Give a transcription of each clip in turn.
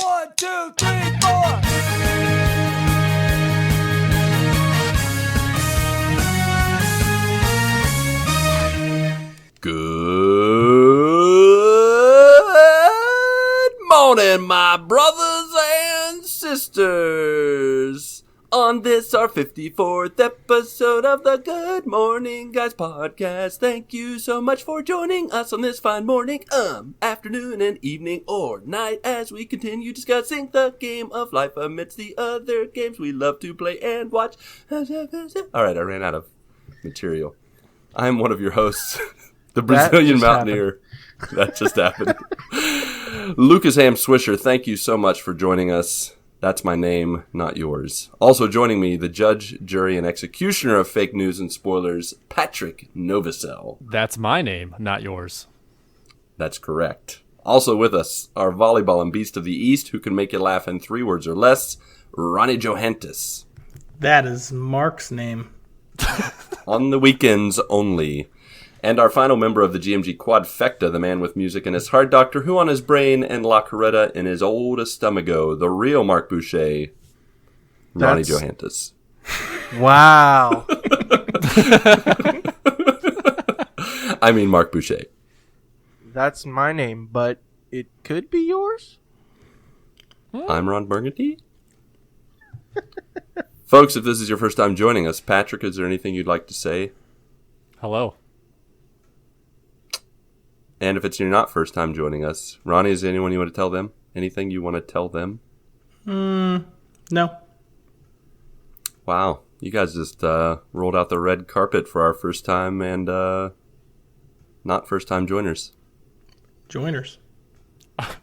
1, 2, 3, 4. Good morning, my brothers and sisters. On this, our 54th episode of the Good Morning Guys podcast. Thank you so much for joining us on this fine morning, afternoon, and evening, or night as we continue discussing the game of life amidst the other games we love to play and watch. All right, I ran out of material. I'm one of your hosts, the Brazilian Mountaineer. That just happened. Lucas Ham Swisher, thank you so much for joining us. That's my name, not yours. Also joining me, the judge, jury, and executioner of fake news and spoilers, Patrick Novosel. That's my name, not yours. That's correct. Also with us, our volleyball and beast of the East, who can make you laugh in 3 words or less, Ronnie Johantis. That is Marc's name. On the weekends only. And our final member of the GMG Quadfecta, the man with music in his heart, Doctor Who on his brain, and La Coretta in his old estomago, the real Marc Boucher, Ronnie Johantis. Wow. I mean Marc Boucher. That's my name, but it could be yours? I'm Ron Burgundy. Folks, if this is your first time joining us, Patrick, is there anything you'd like to say? Hello. And if it's your not first time joining us, Ronnie, is there anyone you want to tell them? Anything you want to tell them? No. Wow. You guys just rolled out the red carpet for our first time and not first time joiners. Joiners.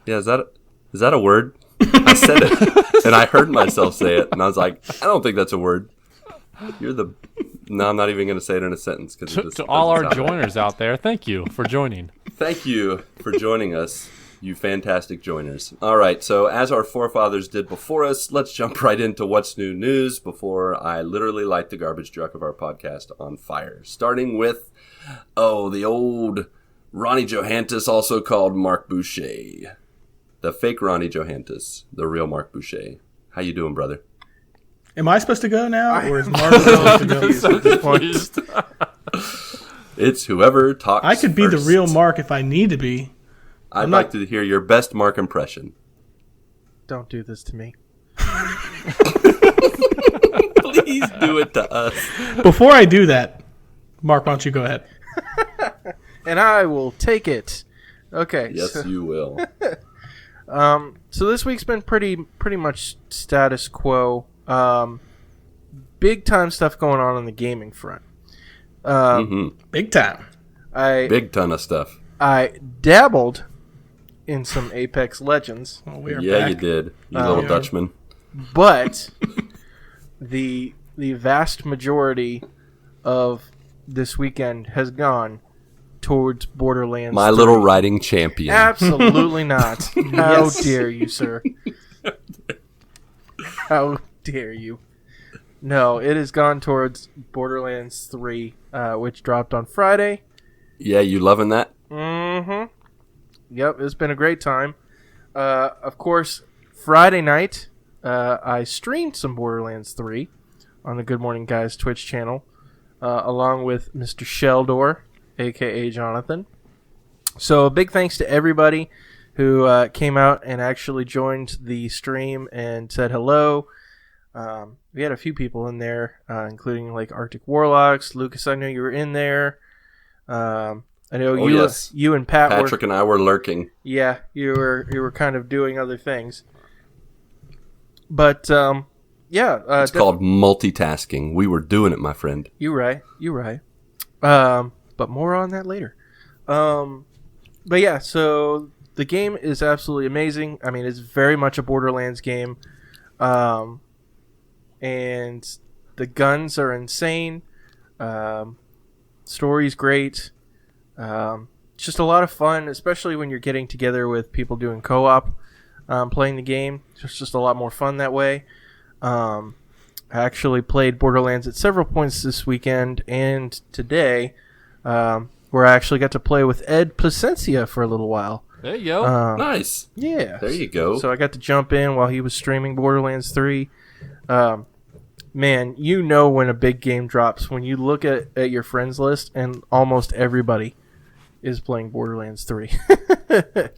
Yeah, is that a word? I said it, and I heard myself say it, and I was like, I don't think that's a word. No, I'm not even going to say it in a sentence. To all our joiners out there, thank you for joining. Thank you for joining us, you fantastic joiners. All right, so as our forefathers did before us, let's jump right into what's new news before I literally light the garbage truck of our podcast on fire. Starting with, the old Ronnie Johantis, also called Marc Boucher. The fake Ronnie Johantis, the real Marc Boucher. How you doing, brother? Am I supposed to go now, or is Marc supposed to go at this point? It's whoever talks I could be first. the real Marc if I need to be. I'd like to hear your best Marc impression. Don't do this to me. Please do it to us. Before I do that, Marc, why don't you go ahead? And I will take it. Okay. Yes, you will. So this week's been pretty much status quo. Big time stuff going on the gaming front. Big time. Big ton of stuff. I dabbled in some Apex Legends. Well, we are Yeah, back. you did, you little Dutchman. But the vast majority of this weekend has gone towards Borderlands My 3. little riding champion. Absolutely not. How dare you, sir? How dare you? No, it has gone towards Borderlands 3, which dropped on Friday. Yeah, you loving that? Mm-hmm. Yep, it's been a great time. Of course, Friday night, I streamed some Borderlands 3 on the Good Morning Guys Twitch channel, along with Mr. Sheldor, a.k.a. Jonathan. So, big thanks to everybody who came out and actually joined the stream and said hello. We had a few people in there, including like Arctic Warlocks. Lucas, I know you were in there. I know you and Patrick and I were lurking. Yeah, you were kind of doing other things. But it's called multitasking. We were doing it, my friend. You're right. But more on that later. But yeah, so the game is absolutely amazing. I mean, it's very much a Borderlands game. And the guns are insane. Story's great. It's just a lot of fun, especially when you're getting together with people doing co-op, playing the game. It's just a lot more fun that way. I actually played Borderlands at several points this weekend and today, where I actually got to play with Ed Placencia for a little while. There you go. Nice. Yeah. There you go. So I got to jump in while he was streaming Borderlands 3. Man, you know when a big game drops when you look at your friends list and almost everybody is playing Borderlands 3.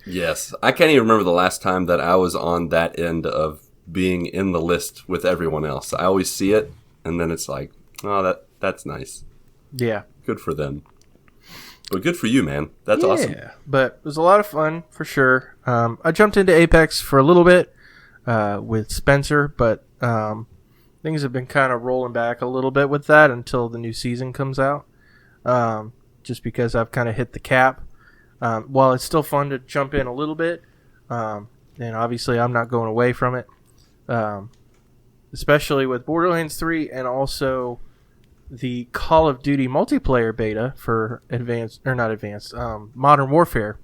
Yes. I can't even remember the last time that I was on that end of being in the list with everyone else. I always see it, and then it's like, oh, that's nice. Yeah. Good for them. But good for you, man. That's awesome. Yeah, but it was a lot of fun for sure. I jumped into Apex for a little bit with Spencer, but things have been kind of rolling back a little bit with that until the new season comes out. Just because I've kind of hit the cap. While it's still fun to jump in a little bit, and obviously I'm not going away from it. Especially with Borderlands 3 and also the Call of Duty multiplayer beta for Modern Warfare.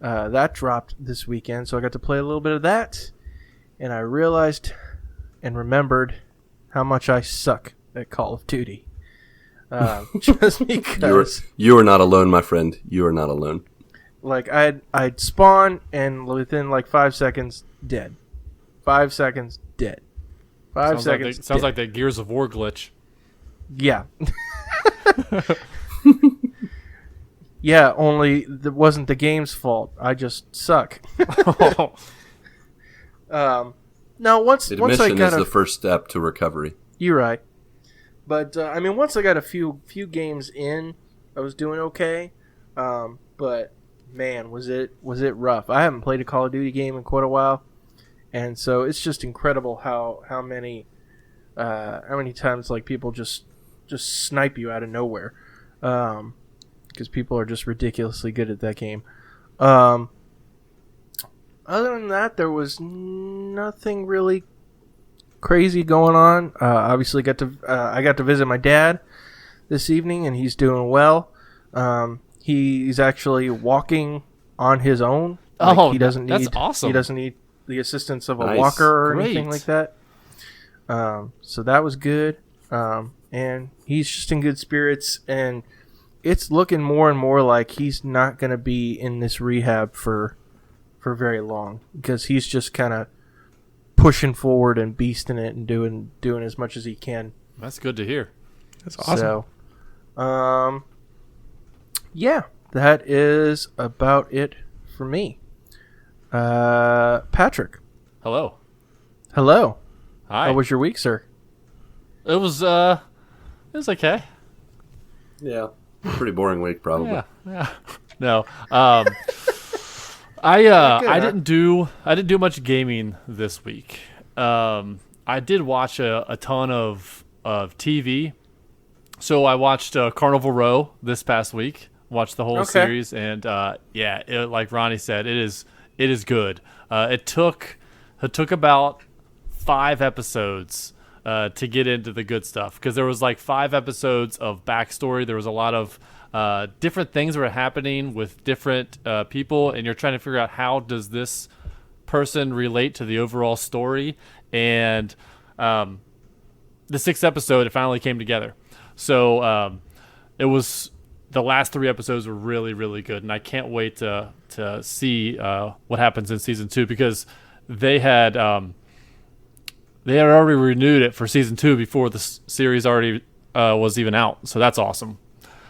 That dropped this weekend, so I got to play a little bit of that, and I realized and remembered how much I suck at Call of Duty. Just because you are not alone, my friend. You are not alone. Like I'd spawn and within like 5 seconds dead. 5 seconds dead. 5 seconds. Sounds like that Gears of War glitch. Yeah. Yeah, only it wasn't the game's fault. I just suck. Now once I got is the first step to recovery. You're right. But once I got a few games in, I was doing okay. But man, was it rough. I haven't played a Call of Duty game in quite a while. And so it's just incredible how many times like people just snipe you out of nowhere, because people are just ridiculously good at that game. Other than that, there was nothing really crazy going on. Obviously, I got to visit my dad this evening, and he's doing well. He's actually walking on his own. Like, he doesn't need. That's awesome. He doesn't need the assistance of a Nice. walker or Great. anything like that. So that was good. And he's just in good spirits, and it's looking more and more like he's not going to be in this rehab for very long, because he's just kind of pushing forward and beasting it and doing as much as he can. That's good to hear. That's awesome. So, yeah, that is about it for me. Patrick, Hello. hello. Hi. How was your week, sir? It was okay. Yeah. Pretty boring week, probably. Yeah. No. I didn't do much gaming this week. I did watch a ton of TV. So I watched Carnival Row this past week. Watched the whole series, and like Ronnie said, it is good. It took about 5 episodes to get into the good stuff, because there was like 5 episodes of backstory. There was a lot of different things that were happening with different people, and you're trying to figure out how does this person relate to the overall story. And the 6th episode, it finally came together. So it was, the last 3 episodes were really, really good, and I can't wait to see what happens in season 2, because they had already renewed it for season 2 before the series already was even out. So that's awesome.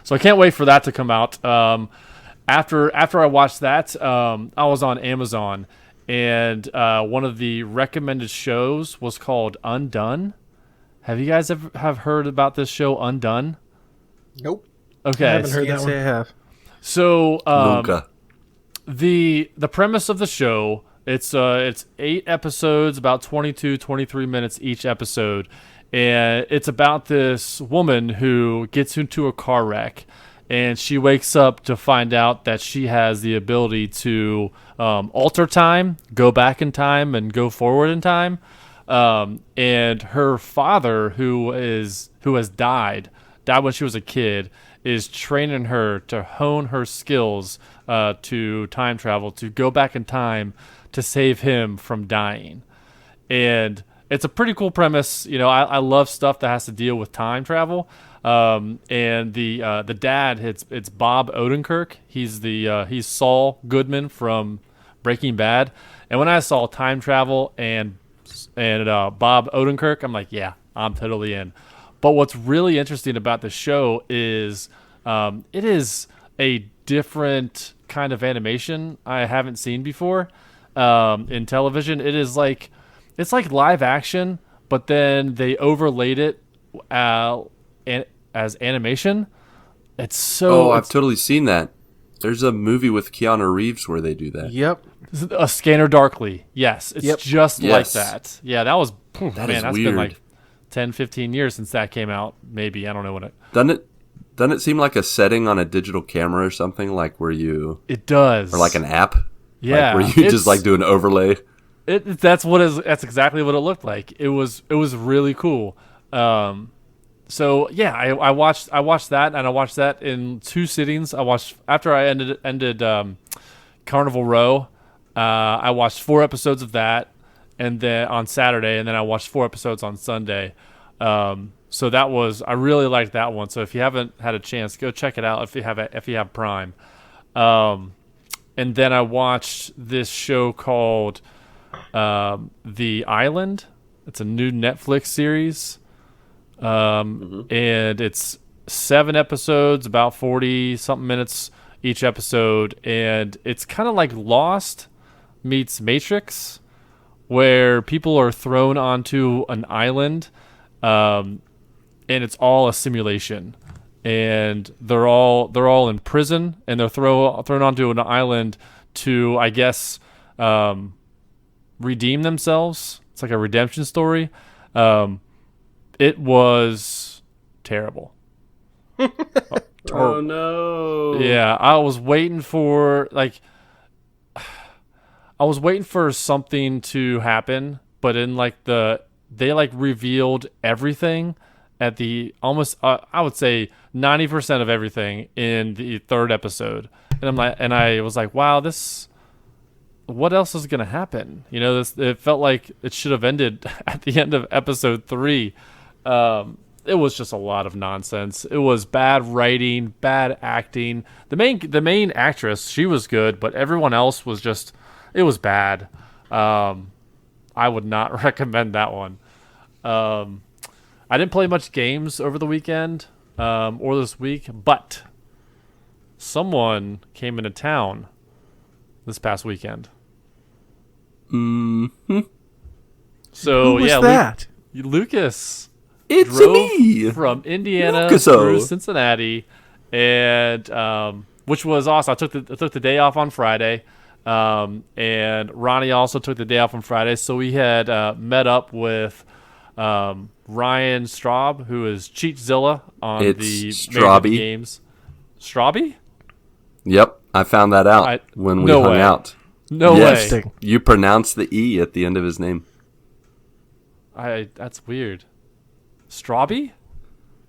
So I can't wait for that to come out. After I watched that, I was on Amazon, and one of the recommended shows was called Undone. Have you guys ever have heard about this show, Undone? Nope. Okay. I haven't heard Can't that say one. I have. So Luca. the premise of the show, it's 8 episodes, about 23 minutes each episode, and it's about this woman who gets into a car wreck, and she wakes up to find out that she has the ability to alter time, go back in time, and go forward in time. And her father, who has died when she was a kid, is training her to hone her skills to time travel, to go back in time to save him from dying. And it's a pretty cool premise. You know, I love stuff that has to deal with time travel. And the dad, it's Bob Odenkirk. He's Saul Goodman from Breaking Bad. And when I saw time travel and Bob Odenkirk, I'm like, yeah, I'm totally in. But what's really interesting about the show is it is a different kind of animation I haven't seen before in television. It's like live action, but then they overlaid it as animation. It's so. Oh, I've totally seen that. There's a movie with Keanu Reeves where they do that. Yep. A Scanner Darkly. Yes, it's just like that. Yeah, that was. That's weird. been like 10, 15 years since that came out. Maybe, I don't know when it. Doesn't it seem like a setting on a digital camera or something, like where you? It does. Or like an app. Yeah, like where you just like do an overlay. That's exactly what it looked like. It was really cool. So yeah, I watched that, and I watched that in 2 sittings. I watched after I ended Carnival Row. I watched 4 episodes of that, and then on Saturday, and then I watched 4 episodes on Sunday. So I really liked that one. So if you haven't had a chance, go check it out if you have Prime. And then I watched this show called The Island. It's a new Netflix series. And it's 7 episodes, about 40 something minutes each episode, and it's kind of like Lost meets Matrix, where people are thrown onto an island, and it's all a simulation, and they're all in prison, and they're thrown onto an island to, I guess, redeem themselves. It's like a redemption story. It was terrible. Oh no! Yeah, I was waiting for something to happen, but in they revealed everything at the almost I would say 90% of everything in the 3rd episode, and I was like, wow, what else is gonna happen? You know, it felt like it should have ended at the end of episode 3. It was just a lot of nonsense. It was bad writing, bad acting. The main actress, she was good, but everyone else was just, it was bad. I would not recommend that one. I didn't play much games over the weekend or this week, but someone came into town this past weekend. Mm-hmm. So Who was yeah, that? Lucas. It's drove me from Indiana Lucaso. through Cincinnati, and which was awesome. I took the day off on Friday, and Ronnie also took the day off on Friday. So we had met up with Ryan Straub, who is Cheatzilla on the Straubby games. Straubby? Yep, I found that out when we hung out. No way. You pronounce the E at the end of his name. That's weird. Straubby?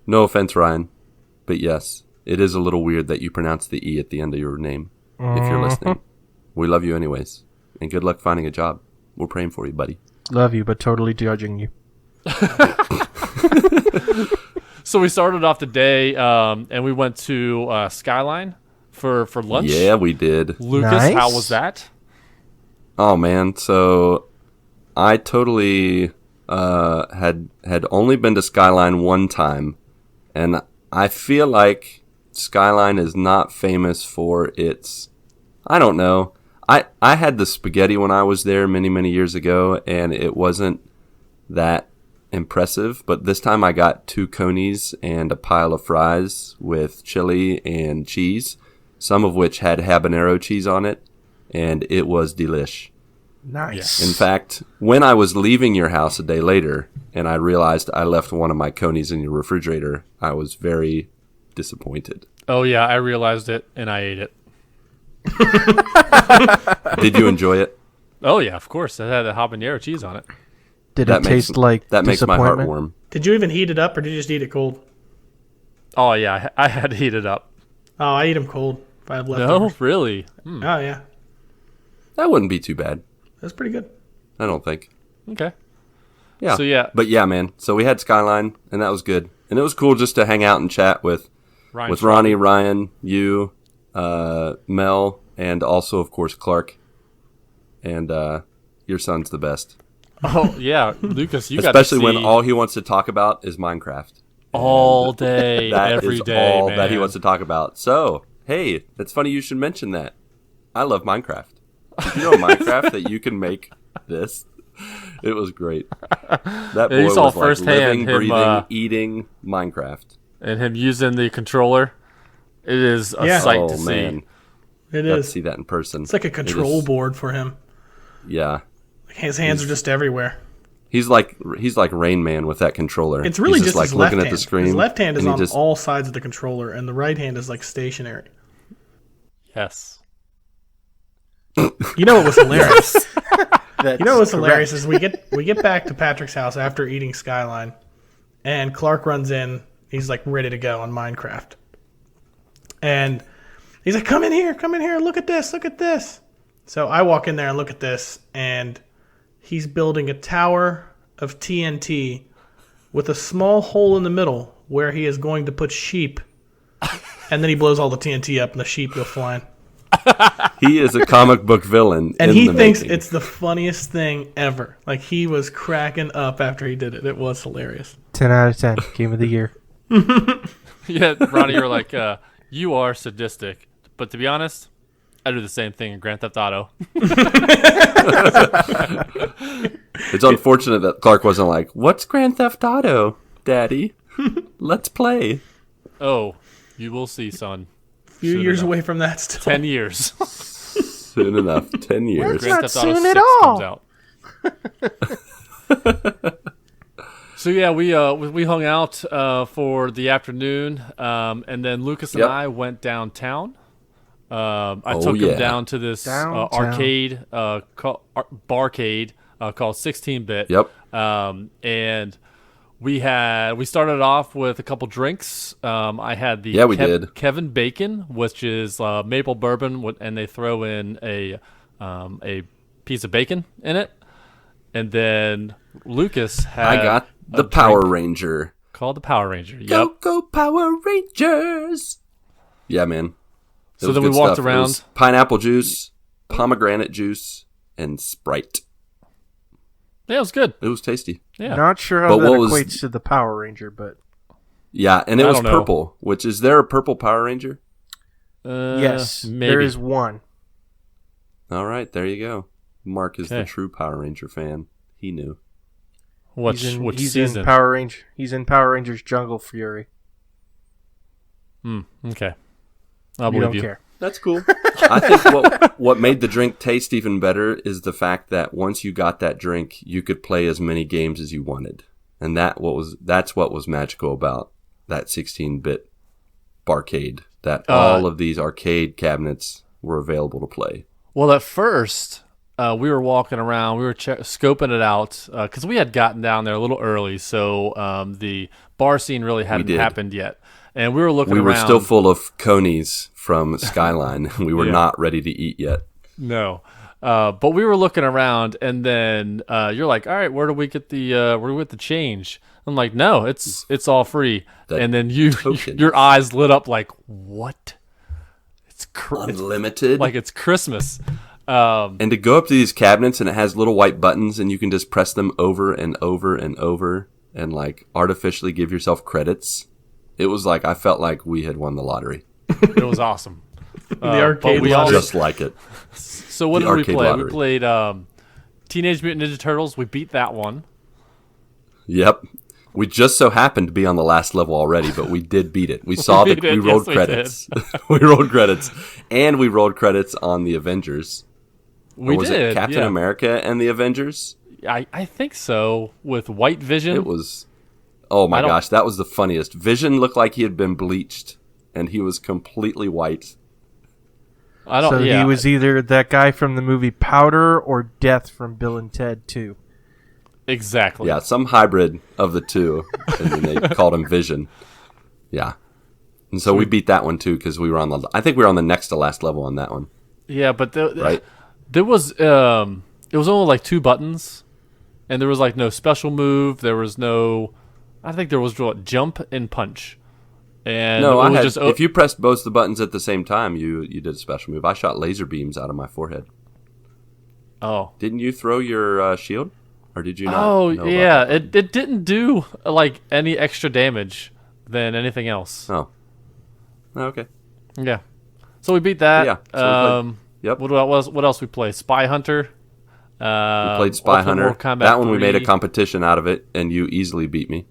No offense, Ryan, but yes, it is a little weird that you pronounce the E at the end of your name. If you're listening, we love you anyways, and good luck finding a job. We're praying for you, buddy. Love you, but totally judging you. So we started off the day, and we went to Skyline for lunch. Yeah, we did. Lucas, Nice. How was that? Oh man, so I totally had only been to Skyline one time, and I feel like Skyline is not famous for its, I don't know. I had the spaghetti when I was there many years ago, and it wasn't that impressive, but this time I got 2 conies and a pile of fries with chili and cheese, some of which had habanero cheese on it, and it was delish. Nice. In fact, when I was leaving your house a day later and I realized I left one of my conies in your refrigerator, I was very disappointed. Oh yeah, I realized it and I ate it. Did you enjoy it? Oh yeah, of course. It had a habanero cheese on it. Did it taste like that makes my heart disappointment? warm. Did you even heat it up, or did you just eat it cold? Oh yeah, I had to heat it up. Oh, I eat them cold if I have No, leftovers. really? Oh, yeah. That wouldn't be too bad. That's pretty good. I don't think. Okay. Yeah. So, yeah. But yeah, man. So we had Skyline, and that was good. And it was cool just to hang out and chat with Ronnie, Ryan, you, Mel, and also, of course, Clark. And your son's the best. Oh, yeah. Lucas, you got to Especially see when all he wants to talk about is Minecraft. all day, every day, That is all man. that he wants to talk about. So, hey, it's funny you should mention that. I love Minecraft. Did you know Minecraft that you can make this? It was great. That boy you saw was like firsthand living, him, breathing, eating Minecraft. And him using the controller. It is a sight to see. It Got to is. see that in person. It's like a control board for him. Yeah. His hands are just everywhere. He's like Rain Man with that controller. It's really He's just like his left looking hand. at the screen. His left hand is and he on all sides of the controller, and the right hand is like stationary. Yes. You know what was hilarious? That's You know what's correct. hilarious is we get back to Patrick's house after eating Skyline, and Clark runs in. He's like ready to go on Minecraft, and he's like, come in here, look at this." So I walk in there and look at this, and he's building a tower of TNT with a small hole in the middle where he is going to put sheep, and then he blows all the TNT up, and the sheep go flying. He is a comic book villain. And in he the thinks making. it's the funniest thing ever. Like, he was cracking up after he did it. It was hilarious. 10 out of 10. Game of the year. Yeah, Ronnie, you're like, you are sadistic. But to be honest, I do the same thing in Grand Theft Auto. It's unfortunate that Clark wasn't like, "What's Grand Theft Auto, Daddy? Let's play." Oh, you will see, son. Few Soon years enough. away from that still. 10 years. Soon enough, 10 years. Grand not Theft Auto soon 6 at all. comes out. So yeah, we hung out for the afternoon, and then Lucas and Yep. I went downtown. I Oh, took him yeah. down to this Downtown. arcade, barcade called 16-bit. Yep. And we started off with a couple drinks. I had the Yeah, we did. Kevin Bacon, which is maple bourbon, and they throw in a piece of bacon in it. And then Lucas had I got a the Power drink Ranger. called the Power Ranger. Yep. Go Power Rangers! Yeah, man. It So was then we good walked stuff. It around. was pineapple juice, pomegranate juice, and Sprite. Yeah, it was good. It was tasty. Yeah. Not sure how But that what was- equates to the Power Ranger, but Yeah, and it I was don't know. purple. Which is there a purple Power Ranger? yes, maybe. there is one. All right, there you go. Mark is the Okay. true Power Ranger fan. He knew. Which He's season? in Power Ranger. He's in Power Rangers Jungle Fury. Okay. I'll You believe don't you. care. That's cool. I think what made the drink taste even better is the fact that once you got that drink, you could play as many games as you wanted, and that's what was magical about that 16-bit barcade. That all of these arcade cabinets were available to play. Well, at first, we were walking around. We were scoping it out because we had gotten down there a little early, so the bar scene really hadn't did. happened yet. And we were looking We around. were still full of conies from Skyline. We were Yeah. not ready to eat yet. No. But we were looking around, and then you're like, "All right, where do we get the change?" I'm like, "No, it's all free." That and then token. your eyes lit up like, "What? It's Unlimited. like it's Christmas." And to go up to these cabinets and it has little white buttons and you can just press them over and over and over and like artificially give yourself credits. It was like I felt like we had won the lottery. It was awesome. The arcade but we lottery. Just like it. So what The did we arcade play? lottery. We played Teenage Mutant Ninja Turtles. We beat that one. Yep. We just so happened to be on the last level already, but we did beat it. We saw We that did, we rolled yes, we credits. We rolled credits. And we rolled credits on the Avengers. We Or was did. it Captain yeah. America and the Avengers? I think so. With White Vision. It was oh my I don't- gosh, that was the funniest. Vision looked like he had been bleached and he was completely white. I don't. So yeah. he was either that guy from the movie Powder or Death from Bill and Ted 2. Exactly. Yeah, some hybrid of the two, and then they called him Vision. Yeah, and so we beat that one too because we were on the. I think we were on the next to last level on that one. Yeah, but Right. there was it was only like 2 buttons, and there was like no special move. There was no, I think there was what, jump and punch. And No, it I was had. just If you pressed both the buttons at the same time, you did a special move. I shot laser beams out of my forehead. oh. Didn't you throw your shield, or did you not? Oh know about yeah, that? it didn't do like any extra damage than anything else. Oh, okay. Yeah, so we beat that. Yeah, so we played- Yep. What else we played? Spy Hunter. We played Spy Ultimate Hunter. Mortal Kombat That one we made a 3. competition out of it, and you easily beat me.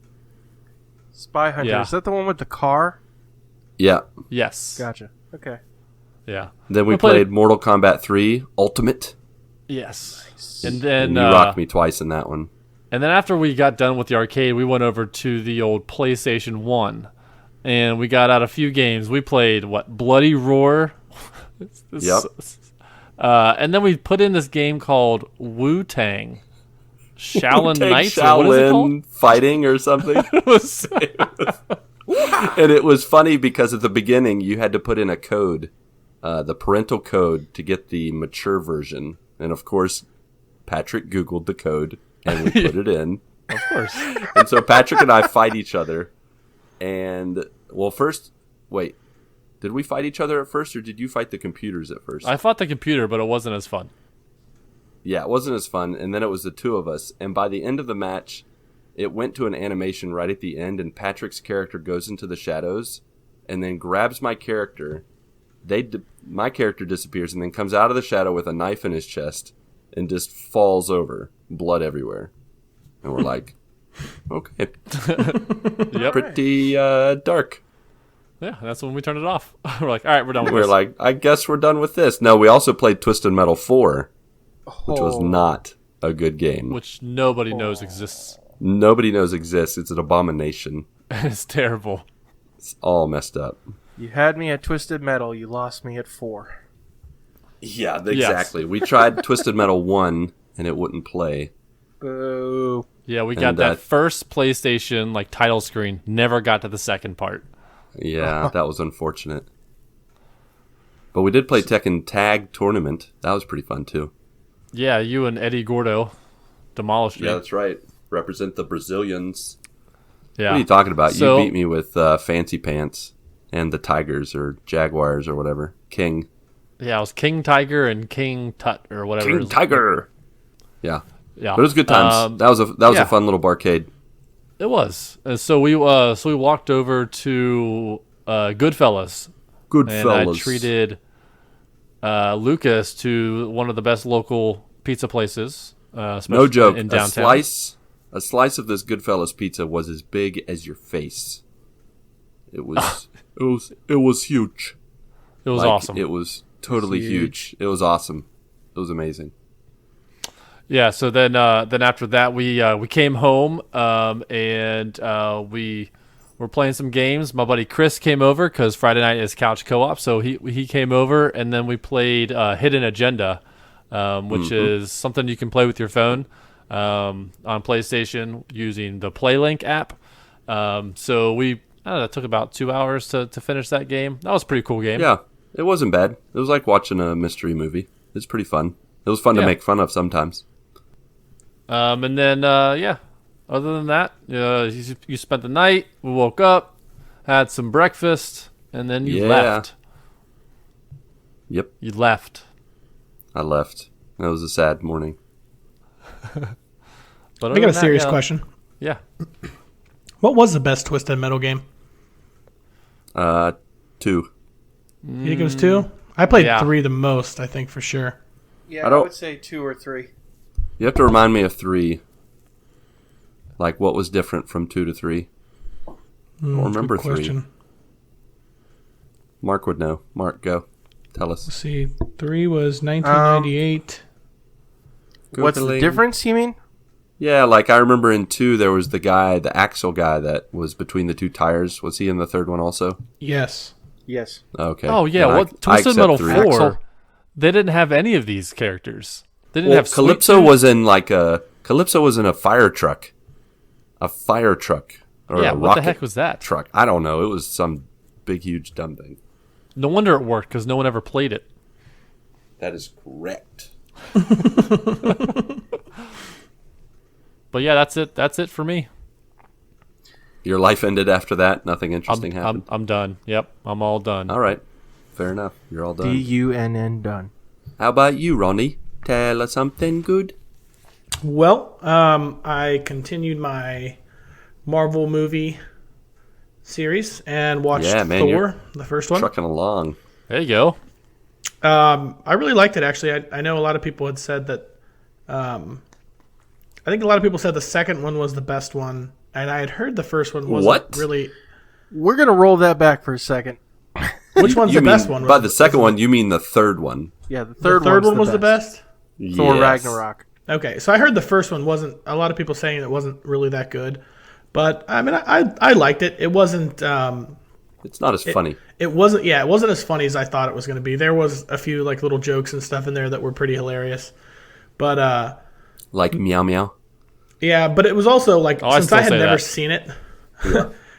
Spy Hunter. Yeah. Is that the one with the car? Yeah. Yes. Gotcha. Okay. Yeah. Then we played- played Mortal Kombat 3 Ultimate. Yes. And then And you rocked me twice in that one. And then after we got done with the arcade, we went over to the old PlayStation 1. And we got out a few games. We played, Bloody Roar? Yep. And then we put in this game called Wu-Tang. Shaolin Take Knights? Or what is it called? Shaolin fighting or something. It was- And it was funny because at the beginning you had to put in a code, the parental code, to get the mature version. And of course, Patrick Googled the code and we put it in. of course. And so Patrick and I fight each other. And, well, first, wait, did we fight each other at first or did you fight the computers at first? I fought the computer, but it wasn't as fun. Yeah, it wasn't as fun. And then it was the two of us. And by the end of the match, it went to an animation right at the end, and Patrick's character goes into the shadows and then grabs my character. My character disappears and then comes out of the shadow with a knife in his chest and just falls over, blood everywhere. And we're like, okay, Yep. pretty dark. Yeah, that's when we turned it off. We're like, all right, we're done with We're this. like, I guess we're done with this. No, we also played Twisted Metal 4, which was not a good game. Which nobody knows exists. Nobody knows exists. It's an abomination. It's terrible. It's all messed up. You had me at Twisted Metal. You lost me at 4. Yeah, exactly. We tried Twisted Metal 1, and it wouldn't play. Boo. Yeah, we got And, that first PlayStation title screen. Never got to the second part. Yeah, that was unfortunate. But we did play Tekken Tag Tournament. That was pretty fun, too. Yeah, you and Eddie Gordo demolished me. Yeah, that's right. Represent the Brazilians. Yeah. What are you talking about? So- You beat me with Fancy Pants and the Tigers or Jaguars or whatever. King. Yeah, it was King Tiger and King Tut or whatever. it King is. Tiger. Yeah. Yeah. But it was good times. That was yeah. a fun little barcade. It was. And so we walked over to Goodfellas. Good And fellas. I treated Lucas to one of the best local pizza places. Especially No joke. in A downtown. slice of this Goodfellas pizza was as big as your face. It was it was huge. It was Like, awesome. It was totally huge. It was awesome. It was amazing. Yeah, so then after that we came home and we were playing some games. My buddy Chris came over because Friday night is couch co-op, so he came over and then we played Hidden Agenda, which is something you can play with your phone on PlayStation using the PlayLink app. So that took about 2 hours to finish that game. That was a pretty cool game. Yeah, it wasn't bad. It was like watching a mystery movie. It's pretty fun. It was fun to Yeah. make fun of sometimes. And then other than that, you spent the night. We woke up, had some breakfast, and then you Yeah. left. Yep, You left. I left. That was a sad morning. But I got a serious question. Yeah. What was the best Twisted Metal game? 2. You think it was 2? I played Yeah. 3 the most, I think, for sure. Yeah, I don't- would say 2 or 3. You have to remind me of 3. Like, what was different from 2 to 3? I don't remember Good 3. question. Mark would know. Mark, go. Tell Let's us. see. 3 was 1998. What's the Googling. difference, you mean? Yeah, like I remember in 2 there was the axle guy that was between the 2 tires. Was he in the third one also? Yes. Yes. Okay. Oh yeah. Then I Twisted accept Metal 3. 4? They didn't have any of these characters. They didn't Well, have Sweet Calypso Tooth. was in Calypso was in a fire truck. A fire truck. Or Yeah. a What the rocket heck was that? truck. I don't know. It was some big, huge, dumb thing. No wonder it worked because no one ever played it. That is correct. But yeah, that's it. That's it for me. Your life ended after that? Nothing interesting happened? I'm done. Yep, I'm all done. All right. Fair enough. You're all done. DUNN done. How about you, Ronnie? Tell us something good. Well, I continued my Marvel movie series and watched Thor, the first one. Trucking along. There you go. I really liked it, actually. I know a lot of people had said that. I think a lot of people said the second one was the best one, and I had heard the first one wasn't really. We're gonna roll that back for a second. Which one's the best one? By the second one, you mean the third one? Yeah, the third one was the best. Thor Yes. Ragnarok. Okay, so I heard the first one wasn't. A lot of people saying it wasn't really that good, but I mean, I liked it. It wasn't. It's not as funny. It wasn't. Yeah, it wasn't as funny as I thought it was going to be. There was a few like little jokes and stuff in there that were pretty hilarious, but Like Meow Meow? yeah, but it was also like since I had say never that. seen it.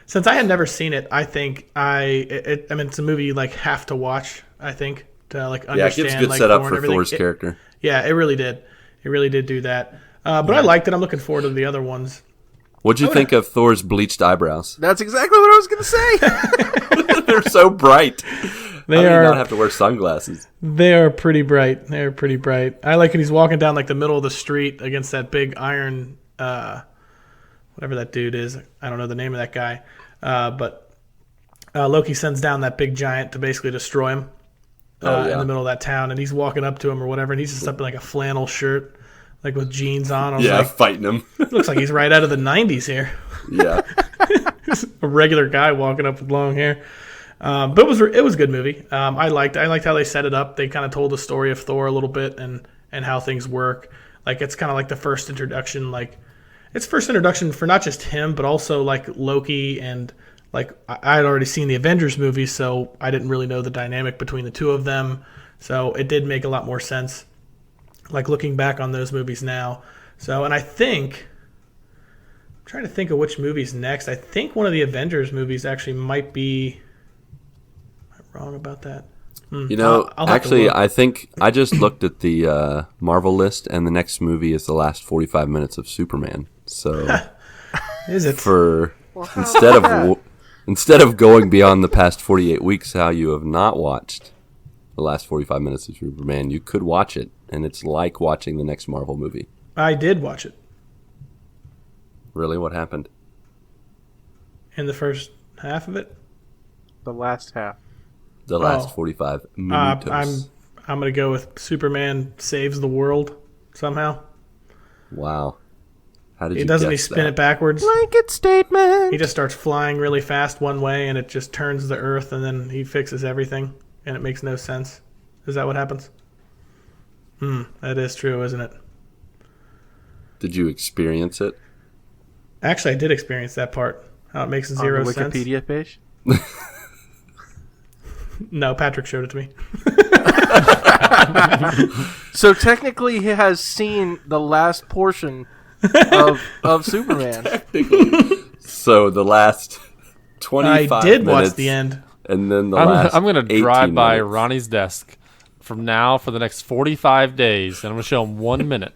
Since I had never seen it, I think I mean it's a movie you like have to watch. I think to like Yeah, it understand. gives good like, setup Thor for and everything. Thor's character. Yeah, it really did. It really did do that. But I liked it. I'm looking forward to the other ones. What'd you think of Thor's bleached eyebrows? That's exactly what I was gonna say. They're so bright. They How do you are. not have to wear sunglasses? They are pretty bright. They're pretty bright. I like when he's walking down like the middle of the street against that big iron, whatever that dude is. I don't know the name of that guy, but Loki sends down that big giant to basically destroy him in the middle of that town, and he's walking up to him or whatever, and he's just up in like a flannel shirt, like with jeans on. I was Yeah, like, fighting him. looks like he's right out of the '90s here. Yeah. A regular guy walking up with long hair. But it was a good movie. I liked how they set it up. They kind of told the story of Thor a little bit and how things work. Like it's kind of like the first introduction. Like it's first introduction for not just him, but also like Loki and like I had already seen the Avengers movies, so I didn't really know the dynamic between the two of them. So it did make a lot more sense. Like looking back on those movies now. So and I think. I'm trying to think of which movie's next. I think one of the Avengers movies actually might be. Am I wrong about that? You know, I'll have to actually, look. I think I just looked at the Marvel list, and the next movie is the last 45 minutes of Superman. So Is it? for instead of going beyond the past 48 weeks, how you have not watched the last 45 minutes of Superman, you could watch it, and it's like watching the next Marvel movie. I did watch it Really, what happened? in the first half of it. The last half. The last 45 minutos. I'm gonna go with Superman saves the world somehow. Wow. How did you Doesn't he guess spin that? it backwards? Blanket statement. He just starts flying really fast one way, and it just turns the Earth, and then he fixes everything, and it makes no sense. Is that what happens? That is true, isn't it? Did you experience it? Actually, I did experience that part. How it makes On zero the sense. Wikipedia page. No, Patrick showed it to me. So technically, he has seen the last portion of Superman. So the last 25 I did minutes. watch the end. And then the last I'm going to 18 drive by minutes. Ronnie's desk from now for the next 45 days, and I'm going to show him 1 minute.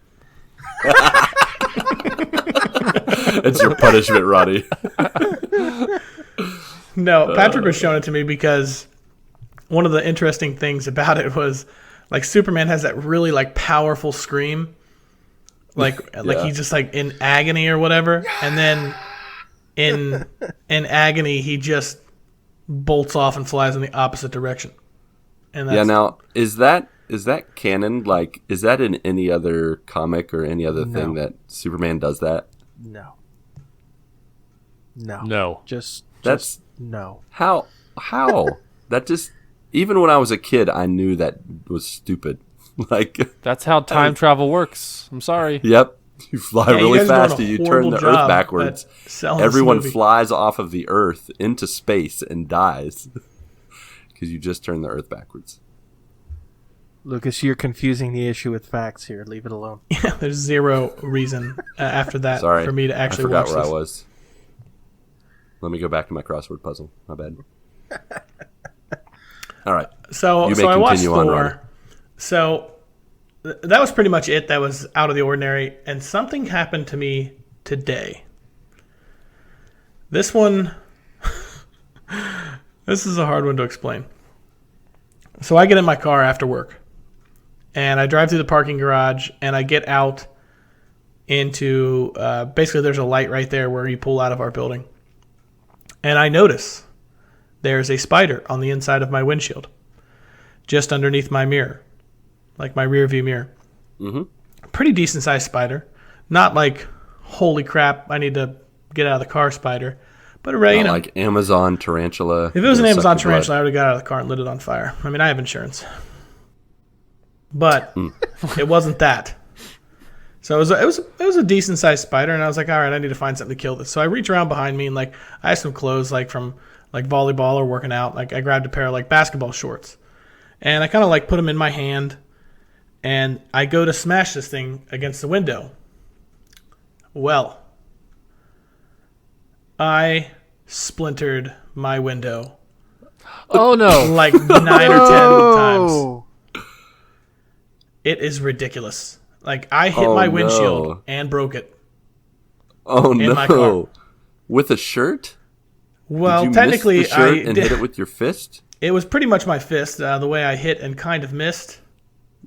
It's your punishment, Ronnie. No, Patrick was showing it to me because one of the interesting things about it was like Superman has that really like powerful scream. Like he's just like in agony or whatever. And then in agony he just bolts off and flies in the opposite direction. And that's, Yeah, now, is that canon? Like, is that in any other comic or any other thing that Superman does that? No. No. Just That's no. how that just, even when I was a kid, I knew that was stupid. Like, That's how time travel works. I'm sorry. yep, you fly Yeah, you really guys are doing fast a and you turn horrible the job Earth backwards. at selling this Everyone movie. flies off of the Earth into space and dies because you just turn the Earth backwards. Lucas, you're confusing the issue with facts here. Leave it alone. Yeah, there's zero reason after that Sorry, for me to actually I forgot watch where this. I was. Let me go back to my crossword puzzle. My bad. All right. So You may I watched continue on, Ronnie. Thor. So that was pretty much it. That was out of the ordinary. And something happened to me today. This one, this is a hard one to explain. So I get in my car after work, and I drive through the parking garage, and I get out into, basically there's a light right there where you pull out of our building. And I notice there's a spider on the inside of my windshield, just underneath my mirror, like my rear view mirror. Mm-hmm. Pretty decent sized spider. Not like, holy crap, I need to get out of the car spider. But like Amazon tarantula. If it was an Amazon tarantula, I would have got out of the car and lit it on fire. I mean, I have insurance. But it wasn't that. So it was a decent sized spider, and I was like, all right, I need to find something to kill this. So I reach around behind me, and like I have some clothes like from like volleyball or working out. Like I grabbed a pair of like basketball shorts, and I kind of like put them in my hand, and I go to smash this thing against the window. Well, I splintered my window. Oh no! Like 9 or 10 times. It is ridiculous. Like, I hit my windshield and broke it. Oh, in my car. With a shirt? Well, Did you technically, miss the shirt and hit it with your fist? It was pretty much my fist, the way I hit and kind of missed.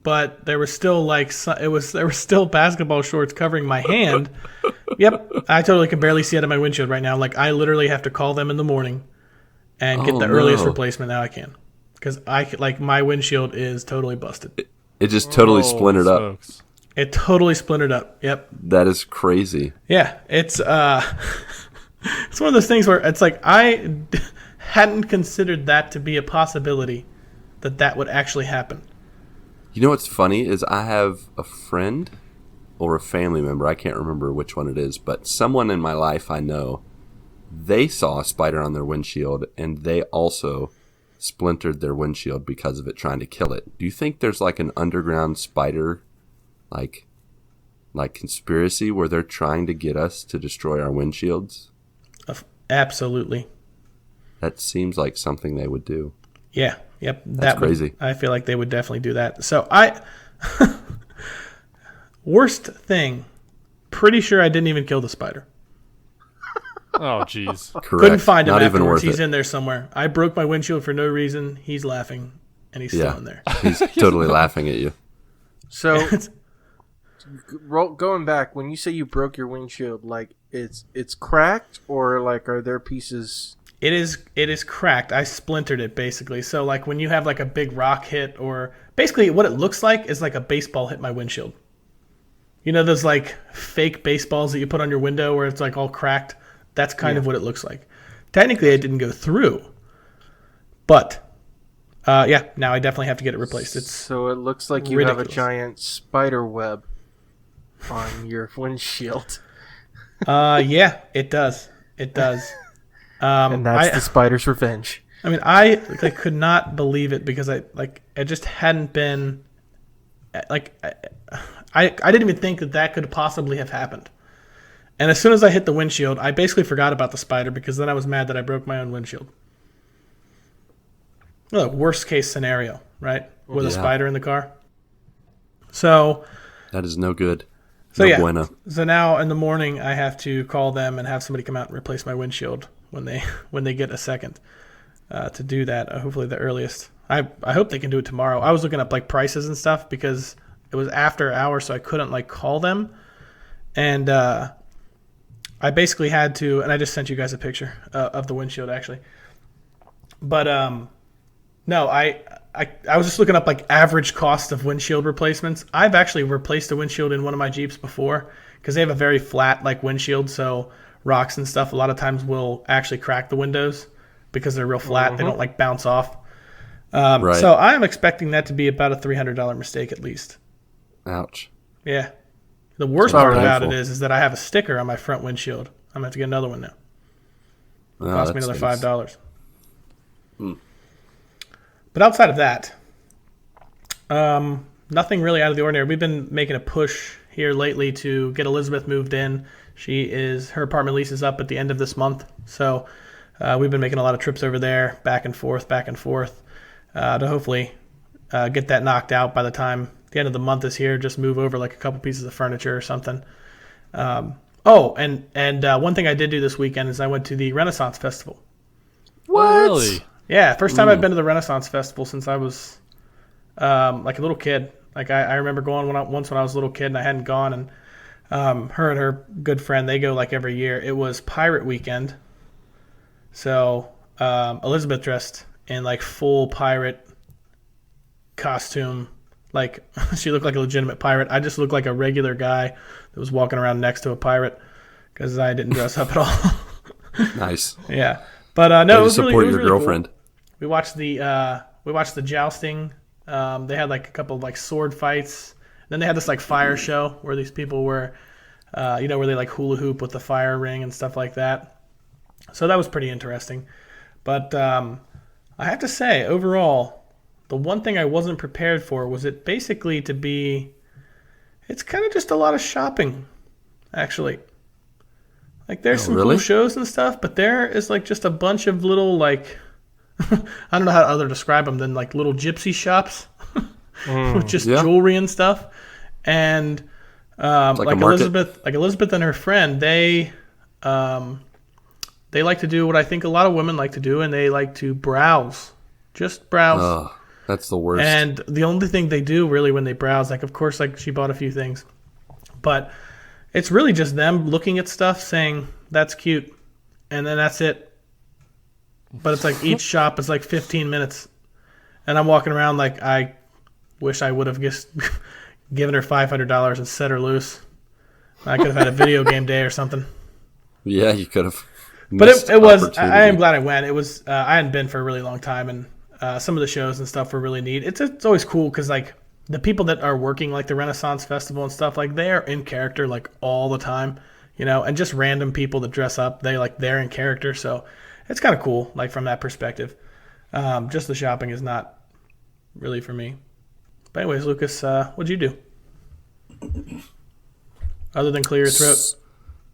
But there was still there were still basketball shorts covering my hand. Yep, I totally can barely see out of my windshield right now. Like, I literally have to call them in the morning and get the earliest replacement that I can, because my windshield is totally busted. It just totally splintered up. It totally splintered up. Yep. That is crazy. Yeah, it's it's one of those things where it's like I hadn't considered that to be a possibility that would actually happen. You know what's funny is I have a friend or a family member, I can't remember which one it is, but someone in my life I know, they saw a spider on their windshield and they also splintered their windshield because of it, trying to kill it. Do you think there's like an underground spider like conspiracy where they're trying to get us to destroy our windshields? Absolutely. That seems like something they would do. Yeah. Yep. That's crazy. I feel like they would definitely do that. So worst thing, pretty sure I didn't even kill the spider. Oh, jeez. Correct. Couldn't find him Not even afterwards. worth He's it. in there somewhere. I broke my windshield for no reason. He's laughing, and he's still in there. He's totally laughing at you. So, going back, when you say you broke your windshield, like it's cracked, or like are there pieces? It is cracked. I splintered it basically. So like when you have like a big rock hit, or basically what it looks like is like a baseball hit my windshield. You know those like fake baseballs that you put on your window where it's like all cracked? That's kind of what it looks like. Technically, it didn't go through, but now I definitely have to get it replaced. So it looks like you ridiculous. have a giant spider web on your windshield. Yeah, it does. It does. And that's the spider's revenge. I mean, I could not believe it because it just hadn't been I didn't even think that could possibly have happened. And as soon as I hit the windshield, I basically forgot about the spider because then I was mad that I broke my own windshield. Well, worst case scenario, right? With a spider in the car. So that is no good. So no bueno. So now in the morning I have to call them and have somebody come out and replace my windshield when they get a second to do that. Hopefully the earliest. I hope they can do it tomorrow. I was looking up like prices and stuff because it was after hours, so I couldn't like call them. And I basically had to, and I just sent you guys a picture of the windshield actually. But no, I was just looking up like average cost of windshield replacements. I've actually replaced a windshield in one of my Jeeps before because they have a very flat like windshield, so rocks and stuff a lot of times will actually crack the windows because they're real flat. Mm-hmm. They don't like bounce off. Right. So I'm expecting that to be about a $300 mistake at least. Ouch. Yeah. The worst part about it is that I have a sticker on my front windshield. I'm going to have to get another one now. It cost me another $5. But outside of that, nothing really out of the ordinary. We've been making a push here lately to get Elizabeth moved in. Her apartment lease is up at the end of this month. So we've been making a lot of trips over there, back and forth, to hopefully get that knocked out by the time the end of the month is here. Just move over like a couple pieces of furniture or something. Oh, and one thing I did do this weekend is I went to the Renaissance Festival. What? Really? Yeah, first time I've been to the Renaissance Festival since I was like a little kid. Like I remember going once when I was a little kid and I hadn't gone, and her and her good friend, they go like every year. It was Pirate Weekend, so Elizabeth dressed in like full pirate costume. Like she looked like a legitimate pirate. I just looked like a regular guy that was walking around next to a pirate because I didn't dress up at all. Nice. Yeah, but no, Way it to was support really, it was your really girlfriend. Cool. We watched the jousting. They had like a couple of like sword fights. Then they had this like fire show where these people were, where they like hula hoop with the fire ring and stuff like that. So that was pretty interesting. But I have to say, overall, the one thing I wasn't prepared for was it basically to be. It's kind of just a lot of shopping, actually. Like there's some really? cool shows and stuff, but there is like just a bunch of little like. I don't know how to other describe them than like little gypsy shops with just jewelry and stuff. And like a Elizabeth and her friend, they like to do what I think a lot of women like to do, and they like to browse, just browse. Oh, that's the worst. And the only thing they do really when they browse, like of course, like she bought a few things, but it's really just them looking at stuff, saying that's cute, and then that's it. But it's like each shop is like 15 minutes. And I'm walking around like I wish I would have just given her $500 and set her loose. I could have had a video game day or something. Yeah, you could have. But it was, I am glad I went. It was, I hadn't been for a really long time. And some of the shows and stuff were really neat. It's always cool because like the people that are working like the Renaissance Festival and stuff, like they are in character like all the time, and just random people that dress up, they're in character. So it's kind of cool, like from that perspective. Just the shopping is not really for me. But anyways, Lucas, what'd you do? Other than clear your throat.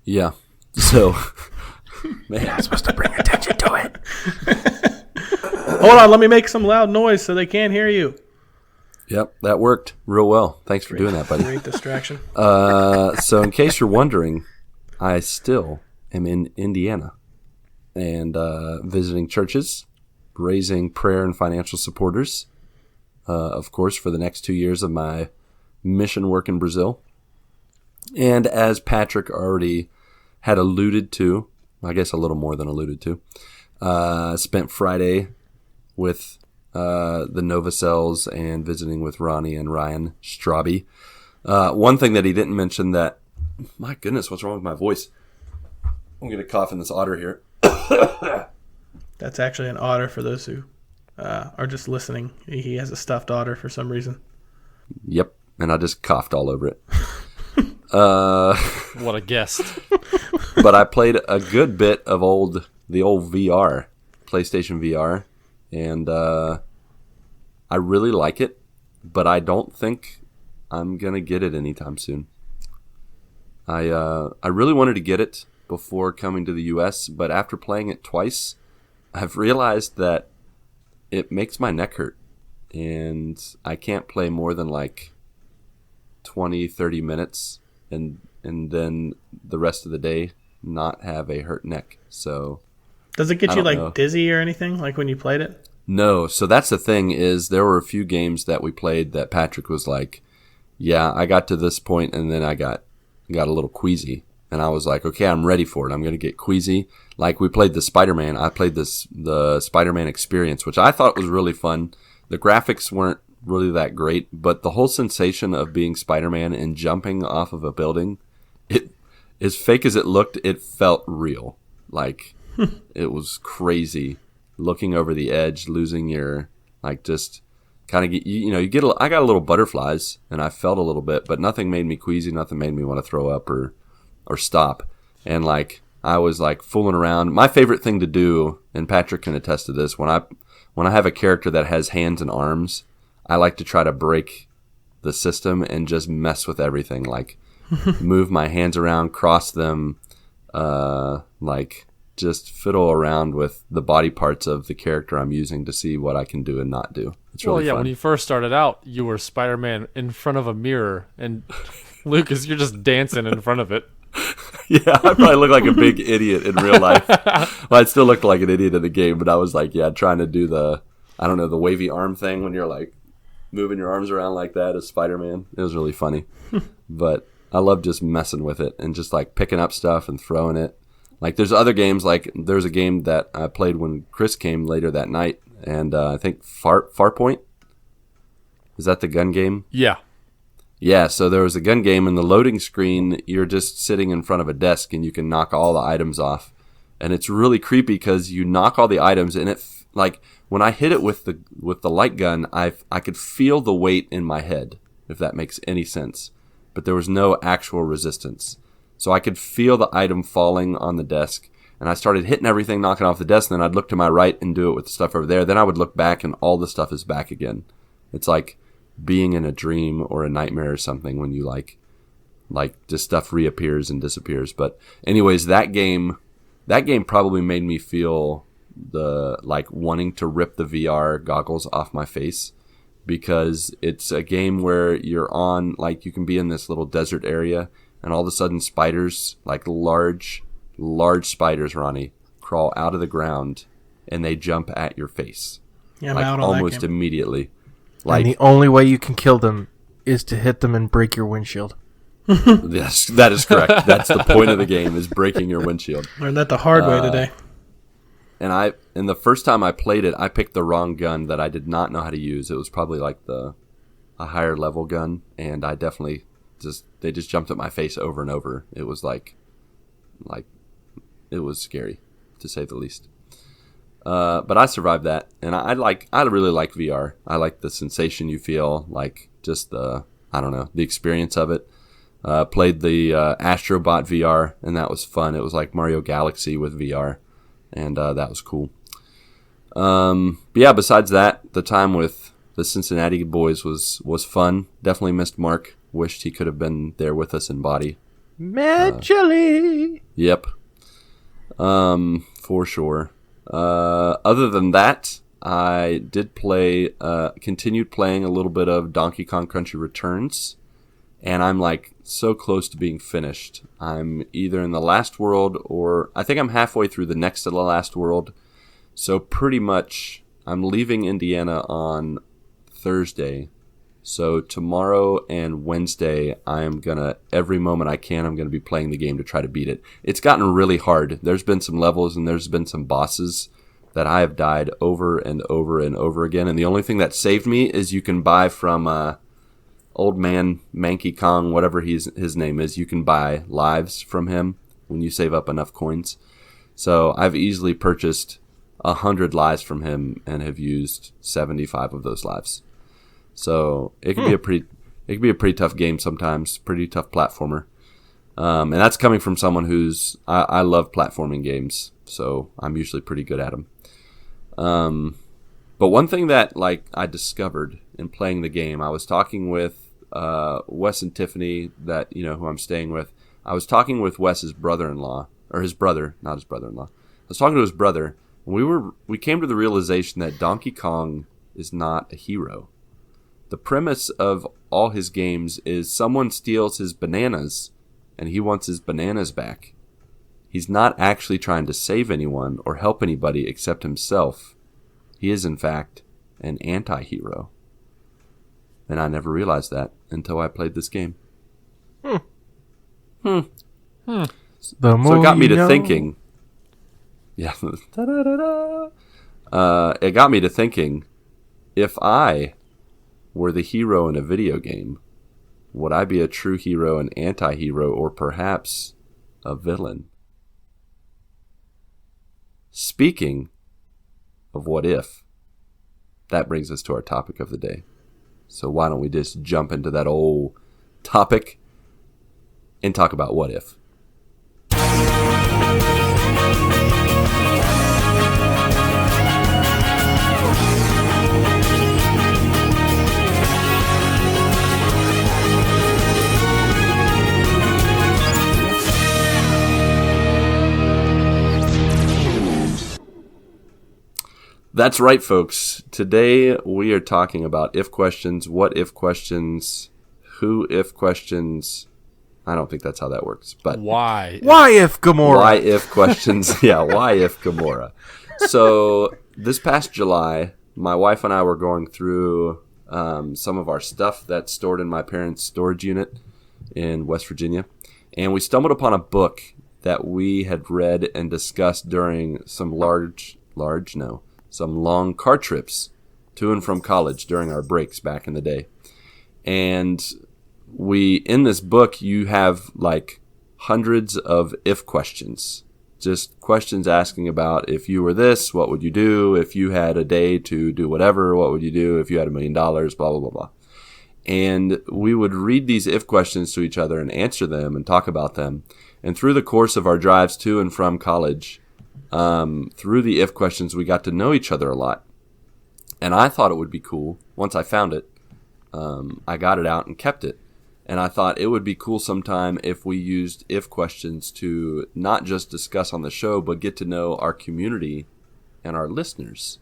Yeah. So, man, I'm supposed to bring attention to it. Hold on, let me make some loud noise so they can't hear you. Yep, that worked real well. Thanks for doing that, buddy. Great distraction. So in case you're wondering, I still am in Indiana. And visiting churches, raising prayer and financial supporters, of course, for the next 2 years of my mission work in Brazil. And as Patrick already had alluded to, I guess a little more than alluded to, spent Friday with the Novacells and visiting with Ronnie and Ryan Straube. One thing that he didn't mention that, my goodness, what's wrong with my voice? I'm going to cough in this otter here. That's actually an otter for those who are just listening. He has a stuffed otter for some reason. Yep, and I just coughed all over it. What a guest. But I played a good bit of the old VR, PlayStation VR, and I really like it, but I don't think I'm going to get it anytime soon. I really wanted to get it before coming to the U.S., but after playing it twice, I've realized that it makes my neck hurt, and I can't play more than like 20, 30 minutes, and then the rest of the day not have a hurt neck. So does it get you like know. dizzy or anything, like when you played it? No, so that's the thing is there were a few games that we played that Patrick was like, yeah, I got to this point, and then I got a little queasy. And I was like, okay, I'm ready for it. I'm going to get queasy. Like we played the Spider-Man. I played the Spider-Man experience, which I thought was really fun. The graphics weren't really that great, but the whole sensation of being Spider-Man and jumping off of a building, it as fake as it looked, it felt real. Like it was crazy. Looking over the edge, losing your, like just kind of get, I got a little butterflies and I felt a little bit, but nothing made me queasy. Nothing made me want to throw up or stop. And like I was like fooling around. My favorite thing to do, and Patrick can attest to this, when I have a character that has hands and arms, I like to try to break the system and just mess with everything. Like move my hands around, cross them, like just fiddle around with the body parts of the character I'm using to see what I can do and not do. It's really fun. When you first started out, you were Spider-Man in front of a mirror, and Lucas, you're just dancing in front of it. Yeah, I probably look like a big idiot in real life. Well, I still looked like an idiot in the game, but I was like, trying to do the wavy arm thing when you're like moving your arms around like that as Spider-Man. It was really funny. But I love just messing with it and just like picking up stuff and throwing it. Like there's other games, like there's a game that I played when Chris came later that night, and I think Farpoint. Is that the gun game? Yeah. Yeah, so there was a gun game, and the loading screen, you're just sitting in front of a desk, and you can knock all the items off. And it's really creepy because you knock all the items, and like when I hit it with the light gun, I could feel the weight in my head, if that makes any sense. But there was no actual resistance. So I could feel the item falling on the desk, and I started hitting everything, knocking off the desk, and then I'd look to my right and do it with the stuff over there. Then I would look back, and all the stuff is back again. It's like being in a dream or a nightmare or something when you like just stuff reappears and disappears. But anyways, that game probably made me feel the like wanting to rip the VR goggles off my face, because it's a game where you're on, like, you can be in this little desert area, and all of a sudden spiders, like large spiders, Ronnie, crawl out of the ground and they jump at your face. Yeah, I'm like out on almost that game. immediately. Like, And the only way you can kill them is to hit them and break your windshield. yes, that is correct. That's the point of the game, is breaking your windshield. Learned that the hard way today. And the first time I played it, I picked the wrong gun that I did not know how to use. It was probably like a higher level gun, and I definitely they just jumped at my face over and over. It was like it was scary, to say the least. But I survived that, and I really like VR. I like the sensation you feel, like just the experience of it. Played the Astrobot VR, and that was fun. It was like Mario Galaxy with VR, and that was cool. But yeah, besides that, the time with the Cincinnati boys was fun. Definitely missed Marc. Wished he could have been there with us in body. Mad Jelly! Yep. For sure. Other than that, I did continued playing a little bit of Donkey Kong Country Returns, and I'm like so close to being finished. I'm either in the last world, or I think I'm halfway through the next to the last world. So pretty much I'm leaving Indiana on Thursday. So tomorrow and Wednesday, every moment I can, I'm going to be playing the game to try to beat it. It's gotten really hard. There's been some levels and there's been some bosses that I have died over and over and over again. And the only thing that saved me is you can buy from Old Man Manky Kong, whatever his name is. You can buy lives from him when you save up enough coins. So I've easily purchased 100 lives from him and have used 75 of those lives. So it can be a pretty tough game sometimes, pretty tough platformer. And that's coming from someone I love platforming games, so I'm usually pretty good at them. But one thing that I discovered in playing the game, I was talking with Wes and Tiffany, that who I'm staying with. I was talking with Wes's brother-in-law, or his brother, not his brother-in-law. I was talking to his brother, and we came to the realization that Donkey Kong is not a hero. The premise of all his games is someone steals his bananas, and he wants his bananas back. He's not actually trying to save anyone or help anybody except himself. He is, in fact, an anti-hero. And I never realized that until I played this game. So it got me to thinking. Yeah. It got me to thinking, if I were the hero in a video game, would I be a true hero, an anti-hero, or perhaps a villain? Speaking of what if, that brings us to our topic of the day. So why don't we just jump into that old topic and talk about what if? That's right, folks. Today we are talking about if questions, what if questions, who if questions. I don't think that's how that works. But Why? Why if Gamora? why if questions? Yeah, why if Gamora? So this past July, my wife and I were going through some of our stuff that's stored in my parents' storage unit in West Virginia, and we stumbled upon a book that we had read and discussed during some some long car trips to and from college during our breaks back in the day. And in this book, you have like hundreds of if questions, just questions asking about if you were this, what would you do? If you had a day to do whatever, what would you do? If you had $1 million, blah, blah, blah, blah. And we would read these if questions to each other and answer them and talk about them. And through the course of our drives to and from college, through the if questions, we got to know each other a lot. And I thought it would be cool. Once I found it, I got it out and kept it. And I thought it would be cool sometime if we used if questions to not just discuss on the show, but get to know our community and our listeners.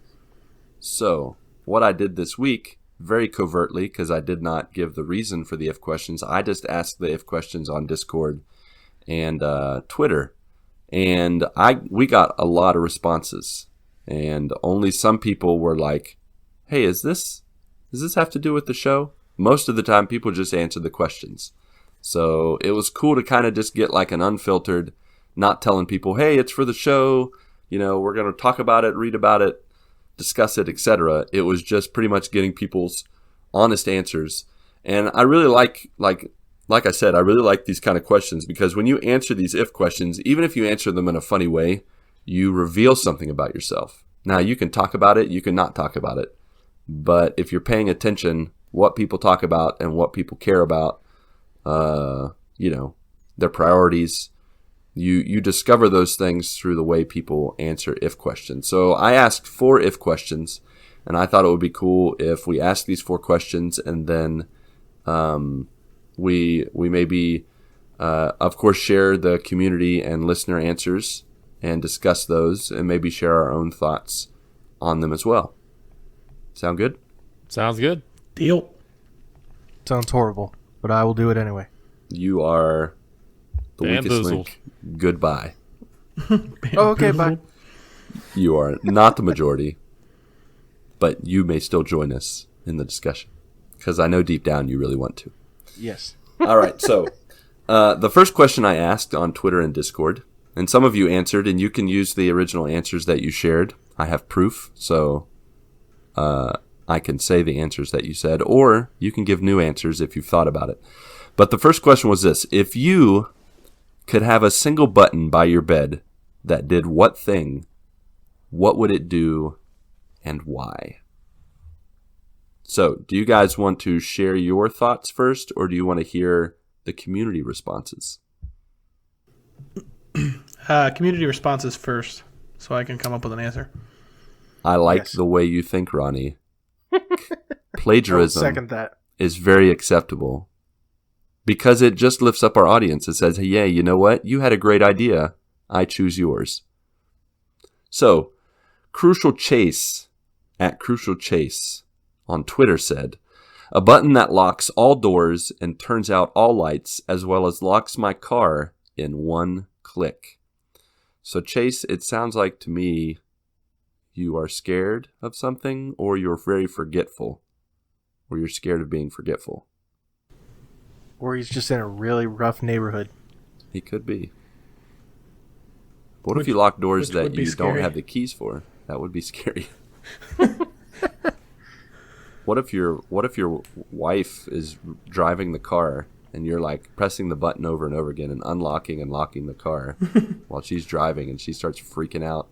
So what I did this week, very covertly, because I did not give the reason for the if questions, I just asked the if questions on Discord and Twitter. And we got a lot of responses. And only some people were like, hey, does this have to do with the show? Most of the time, people just answered the questions. So it was cool to kind of just get like an unfiltered, not telling people, hey, it's for the show. You know, we're going to talk about it, read about it, discuss it, etc. It was just pretty much getting people's honest answers. And I really like I said, I really like these kind of questions because when you answer these if questions, even if you answer them in a funny way, you reveal something about yourself. Now, you can talk about it, you can not talk about it. But if you're paying attention, what people talk about and what people care about, their priorities, you discover those things through the way people answer if questions. So I asked 4 if questions, and I thought it would be cool if we asked these 4 questions and then we maybe, of course, share the community and listener answers and discuss those and maybe share our own thoughts on them as well. Sound good? Sounds good. Deal. Sounds horrible, but I will do it anyway. You are the weakest Bamboozled. link. Goodbye. Oh, okay, bye. You are not the majority, but you may still join us in the discussion because I know deep down you really want to. Yes. All right, so the first question I asked on Twitter and Discord, and some of you answered, and you can use the original answers that you shared. I have proof, so I can say the answers that you said, or you can give new answers if you've thought about it. But the first question was this: if you could have a single button by your bed that did what thing, what would it do and why? So, do you guys want to share your thoughts first, or do you want to hear the community responses? Community responses first, so I can come up with an answer. I like Yes. the way you think, Ronnie. I'll Plagiarism second that. is very acceptable because it just lifts up our audience. It says, hey, yeah, you know what? You had a great idea. I choose yours. So, Crucial Chase at Crucial Chase on Twitter said, a button that locks all doors and turns out all lights as well as locks my car in one click. So, Chase, it sounds like to me you are scared of something, or you're very forgetful, or you're scared of being forgetful. Or he's just in a really rough neighborhood. He could be. What if you lock doors which that would be you don't scary. have the keys for? That would be scary. What if your wife is driving the car and you're like pressing the button over and over again and unlocking and locking the car while she's driving and she starts freaking out?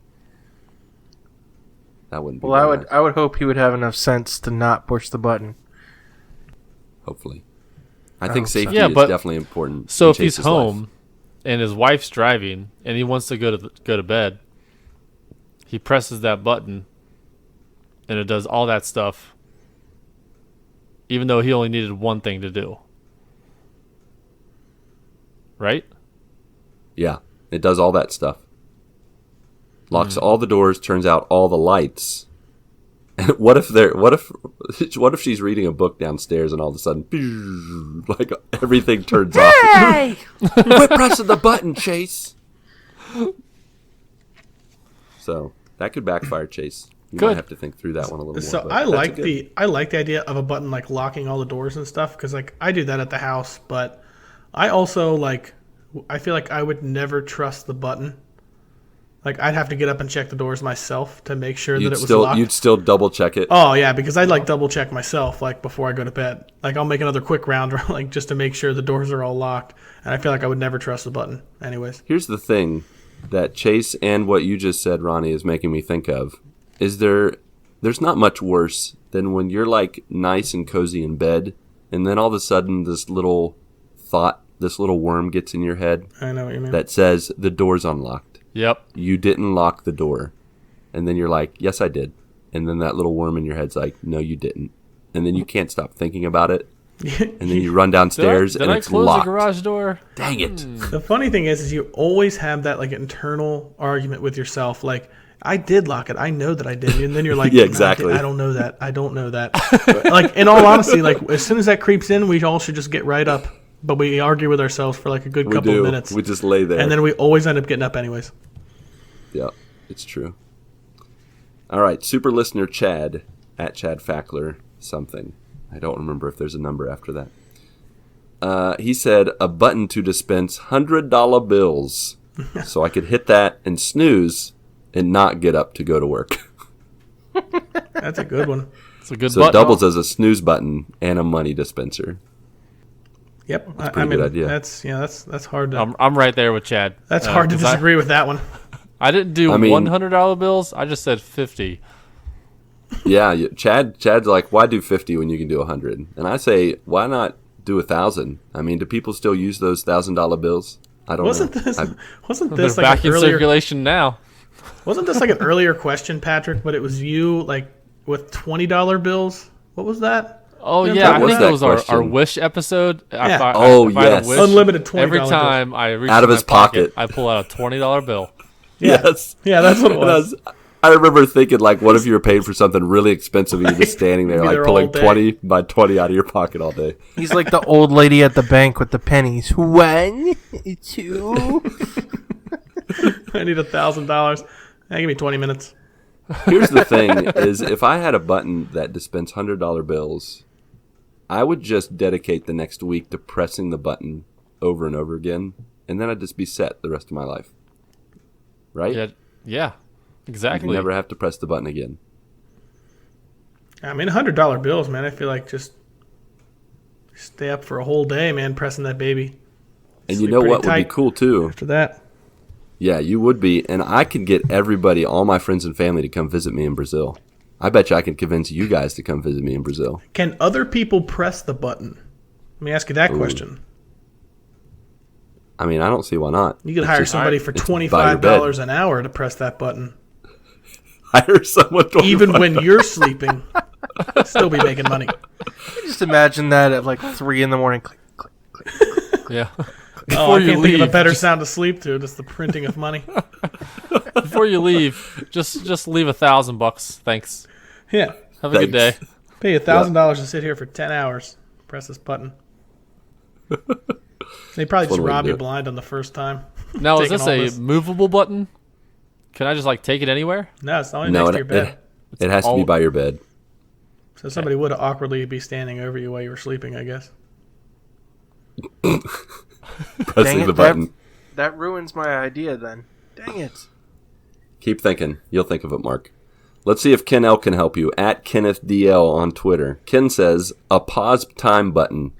That wouldn't be Well, very nice, I would hope he would have enough sense to not push the button. hopefully. I think hope so. safety Yeah, is but- definitely important. So in if he's Chase's home life. and his wife's driving and he wants to go to bed, he presses that button and it does all that stuff, even though he only needed one thing to do. Right? Yeah, it does all that stuff. Locks all the doors, turns out all the lights. What if she's reading a book downstairs and all of a sudden, like everything turns off? Hey! Quit pressing the button, Chase. So that could backfire, Chase. You might have to think through that one a little more. So I like the idea of a button like locking all the doors and stuff, because like I do that at the house, but I also I feel like I would never trust the button. Like I'd have to get up and check the doors myself to make sure that it was locked. You'd still double check it. Oh yeah, because I'd like double check myself like before I go to bed. Like I'll make another quick round like just to make sure the doors are all locked. And I feel like I would never trust the button. Anyways. Here's the thing that Chase and what you just said, Ronnie, is making me think of. Is there's not much worse than when you're like nice and cozy in bed and then all of a sudden this little worm gets in your head. I know what you mean. That says the door's unlocked. Yep. You didn't lock the door. And then you're like, yes, I did. And then that little worm in your head's like, no, you didn't. And then you can't stop thinking about it. And then you run downstairs and it's locked. Did I close the garage door? Dang it. The funny thing is you always have that like internal argument with yourself. Like, I did lock it. I know that I did. And then you're like, yeah, exactly. I don't know that. I don't know that. Like, in all honesty, like as soon as that creeps in, we all should just get right up. But we argue with ourselves for like a good couple of minutes. We just lay there. And then we always end up getting up anyways. Yeah, it's true. All right, super listener Chad, at Chad Fackler something. I don't remember if there's a number after that. He said a button to dispense $100 bills. So I could hit that and snooze and not get up to go to work. That's a good one. It's a good so button. it doubles as a snooze button and a money dispenser. Yep, that's a pretty good idea. That's hard to. I'm right there with Chad. That's hard to disagree with that one. I didn't do $100 bills. I just said 50. Yeah, Chad's like, why do 50 when you can do 100? And I say, why not do 1,000? I mean, do people still use those $1,000 bills? I don't know. Wasn't They're this back like in earlier circulation now? Wasn't this like an earlier question, Patrick? But it was you like with $20 bills. What was that? Oh You yeah, I what think was it was that our question? Wish episode. Yeah. If I Oh, had a yes. wish, Unlimited $20 every bills. time I reach Out of in my his pocket. I pull out a $20 bill. Yeah. Yes. Yeah, that's what it And was. I remember thinking, like, what if you were paying for something really expensive and you're just standing there, Be like, there all pulling day. 20 by 20 out of your pocket all day? He's like the old lady at the bank with the pennies. 1, 2. I need $1,000. Give me 20 minutes. Here's the thing, is if I had a button that dispensed $100 bills, I would just dedicate the next week to pressing the button over and over again, and then I'd just be set the rest of my life. Right? Yeah, exactly. You never have to press the button again. I mean, $100 bills, man. I feel like just stay up for a whole day, man, pressing that baby. And Sleep you know pretty what would be tight cool, too? after that? Yeah, you would be. And I could get everybody, all my friends and family, to come visit me in Brazil. I bet you I can convince you guys to come visit me in Brazil. Can other people press the button? Let me ask you that question. I mean, I don't see why not. You could It's hire just- somebody for it's by your $25 bed. an hour to press that button. Hire someone to Even when you're sleeping, still be making money. Just imagine that at like 3 in the morning. Click, click, click. Yeah. Oh, I can't think of a better just, sound to sleep to. Just the printing of money. before you leave, just leave $1,000. Thanks. Yeah. Have a good day. Thanks. Pay you $1,000 to sit here for 10 hours. Press this button. They probably just One way to rob do you it. blind on the first time. Now, is Taking this all a this. movable button? Can I just like take it anywhere? No, it's only No, next to your bed. it has to be all- by your bed. So somebody would awkwardly be standing over you while you were sleeping, I guess. Pressing Dang the it, button. that ruins my idea then. Dang it. Keep thinking. You'll think of it, Mark. Let's see if Ken L can help you. At Kenneth DL on Twitter. Ken says, a pause time button.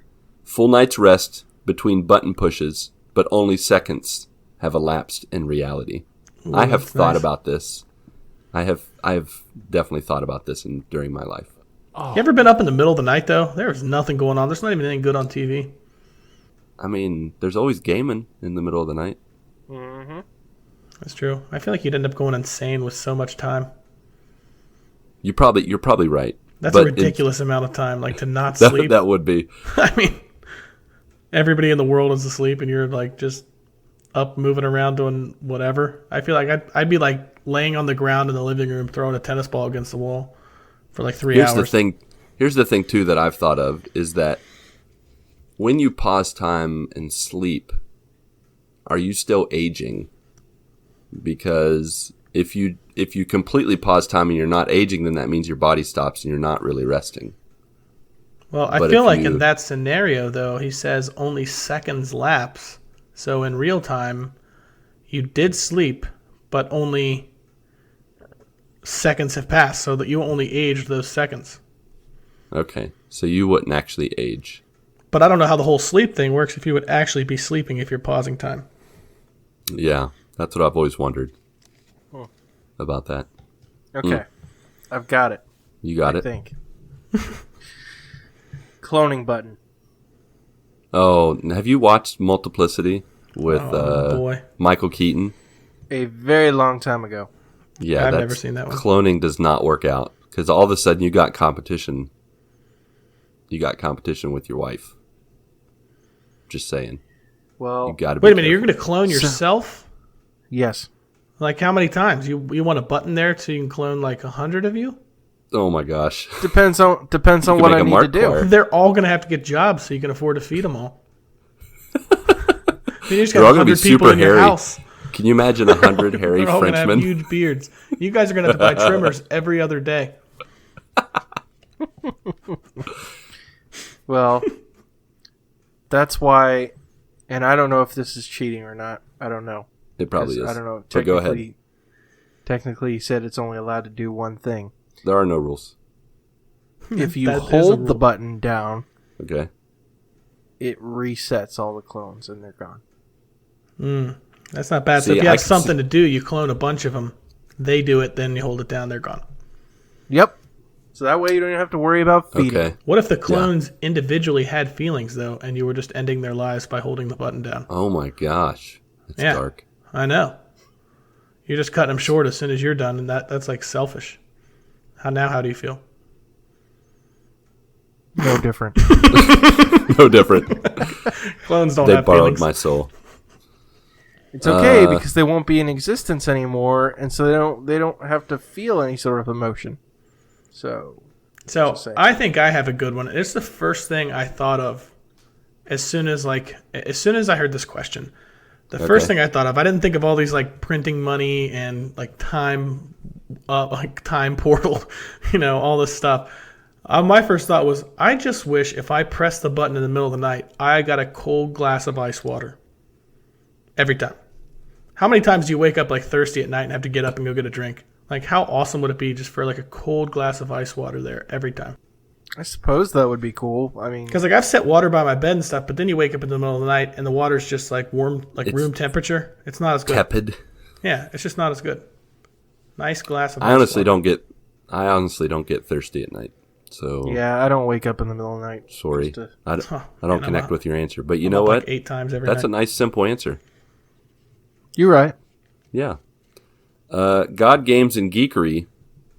Full night's rest between button pushes, but only seconds have elapsed in reality. Ooh, I have that's thought nice. about this. I have definitely thought about this during my life. You ever been up in the middle of the night, though? There's nothing going on. There's not even anything good on TV. I mean, there's always gaming in the middle of the night. Mm-hmm. That's true. I feel like you'd end up going insane with so much time. You're probably right. That's But a ridiculous amount of time, like to not That, sleep. that would be. I mean, everybody in the world is asleep, and you're like just up, moving around, doing whatever. I feel like I'd be like laying on the ground in the living room, throwing a tennis ball against the wall for like 3 hours. Here's the thing too that I've thought of is that when you pause time and sleep, are you still aging? Because if you completely pause time and you're not aging, then that means your body stops and you're not really resting. Well, I feel like in that scenario, though, he says only seconds lapse. So in real time, you did sleep, but only seconds have passed, so that you only aged those seconds. Okay, so you wouldn't actually age. But I don't know how the whole sleep thing works if you would actually be sleeping if you're pausing time. Yeah, that's what I've always wondered about that. Okay. I've got it. You got I it? think. Cloning button. Oh, have you watched Multiplicity with boy. Michael Keaton? A very long time ago. Yeah, I've never seen that one. Cloning does not work out because all of a sudden you got competition. You got competition with your wife. Just saying. Well, You got to Wait a minute, you're going to clone yourself? yes. Like how many times? You want a button there so you can clone like 100 of you? Oh my gosh. Depends on can what make I a need Marc to do. bar. They're all going to have to get jobs so you can afford to feed them all. You just They're got all gonna be 100 people super in your hairy. house. Can you imagine 100 hairy They're all going to have Frenchmen? huge beards. You guys are going to have to buy trimmers every other day. Well, that's why, and I don't know if this is cheating or not. I don't know. It probably 'Cause is. I don't know. But go ahead. Technically, he said it's only allowed to do one thing. There are no rules. If you That is a hold the rule. button down, Okay. it resets all the clones and they're gone. That's not bad. So See, if you I have can something to do, you clone a bunch of them. They do it, then you hold it down, they're gone. Yep. So that way you don't even have to worry about feeding. Okay. What if the clones individually had feelings, though, and you were just ending their lives by holding the button down? Oh my gosh. That's Yeah. dark. I know. You're just cutting them short as soon as you're done, and that's like selfish. How do you feel? No different. No different. Clones don't They have borrowed feelings. my soul. It's okay because they won't be in existence anymore, and so they don't have to feel any sort of emotion. So So I think I have a good one. It's the first thing I thought of as soon as I heard this question. The first thing I thought of, I didn't think of all these like printing money and like time portal, all this stuff. My first thought was, I just wish if I pressed the button in the middle of the night, I got a cold glass of ice water. Every time. How many times do you wake up like thirsty at night and have to get up and go get a drink? Like how awesome would it be just for like a cold glass of ice water there every time? I suppose that would be cool. I mean, Because like I've set water by my bed and stuff, but then you wake up in the middle of the night and the water's just like warm, like It's room temperature. It's not as good. Tepid. Yeah, it's just not as good. Nice glass of I ice honestly water. don't get thirsty at night. So yeah, I don't wake up in the middle of the night. sorry. Just to- I Yeah, don't no, connect with your answer. But you I'm know up what? Like 8 times every That's a night. nice simple answer. You're right. Yeah. God Games and Geekery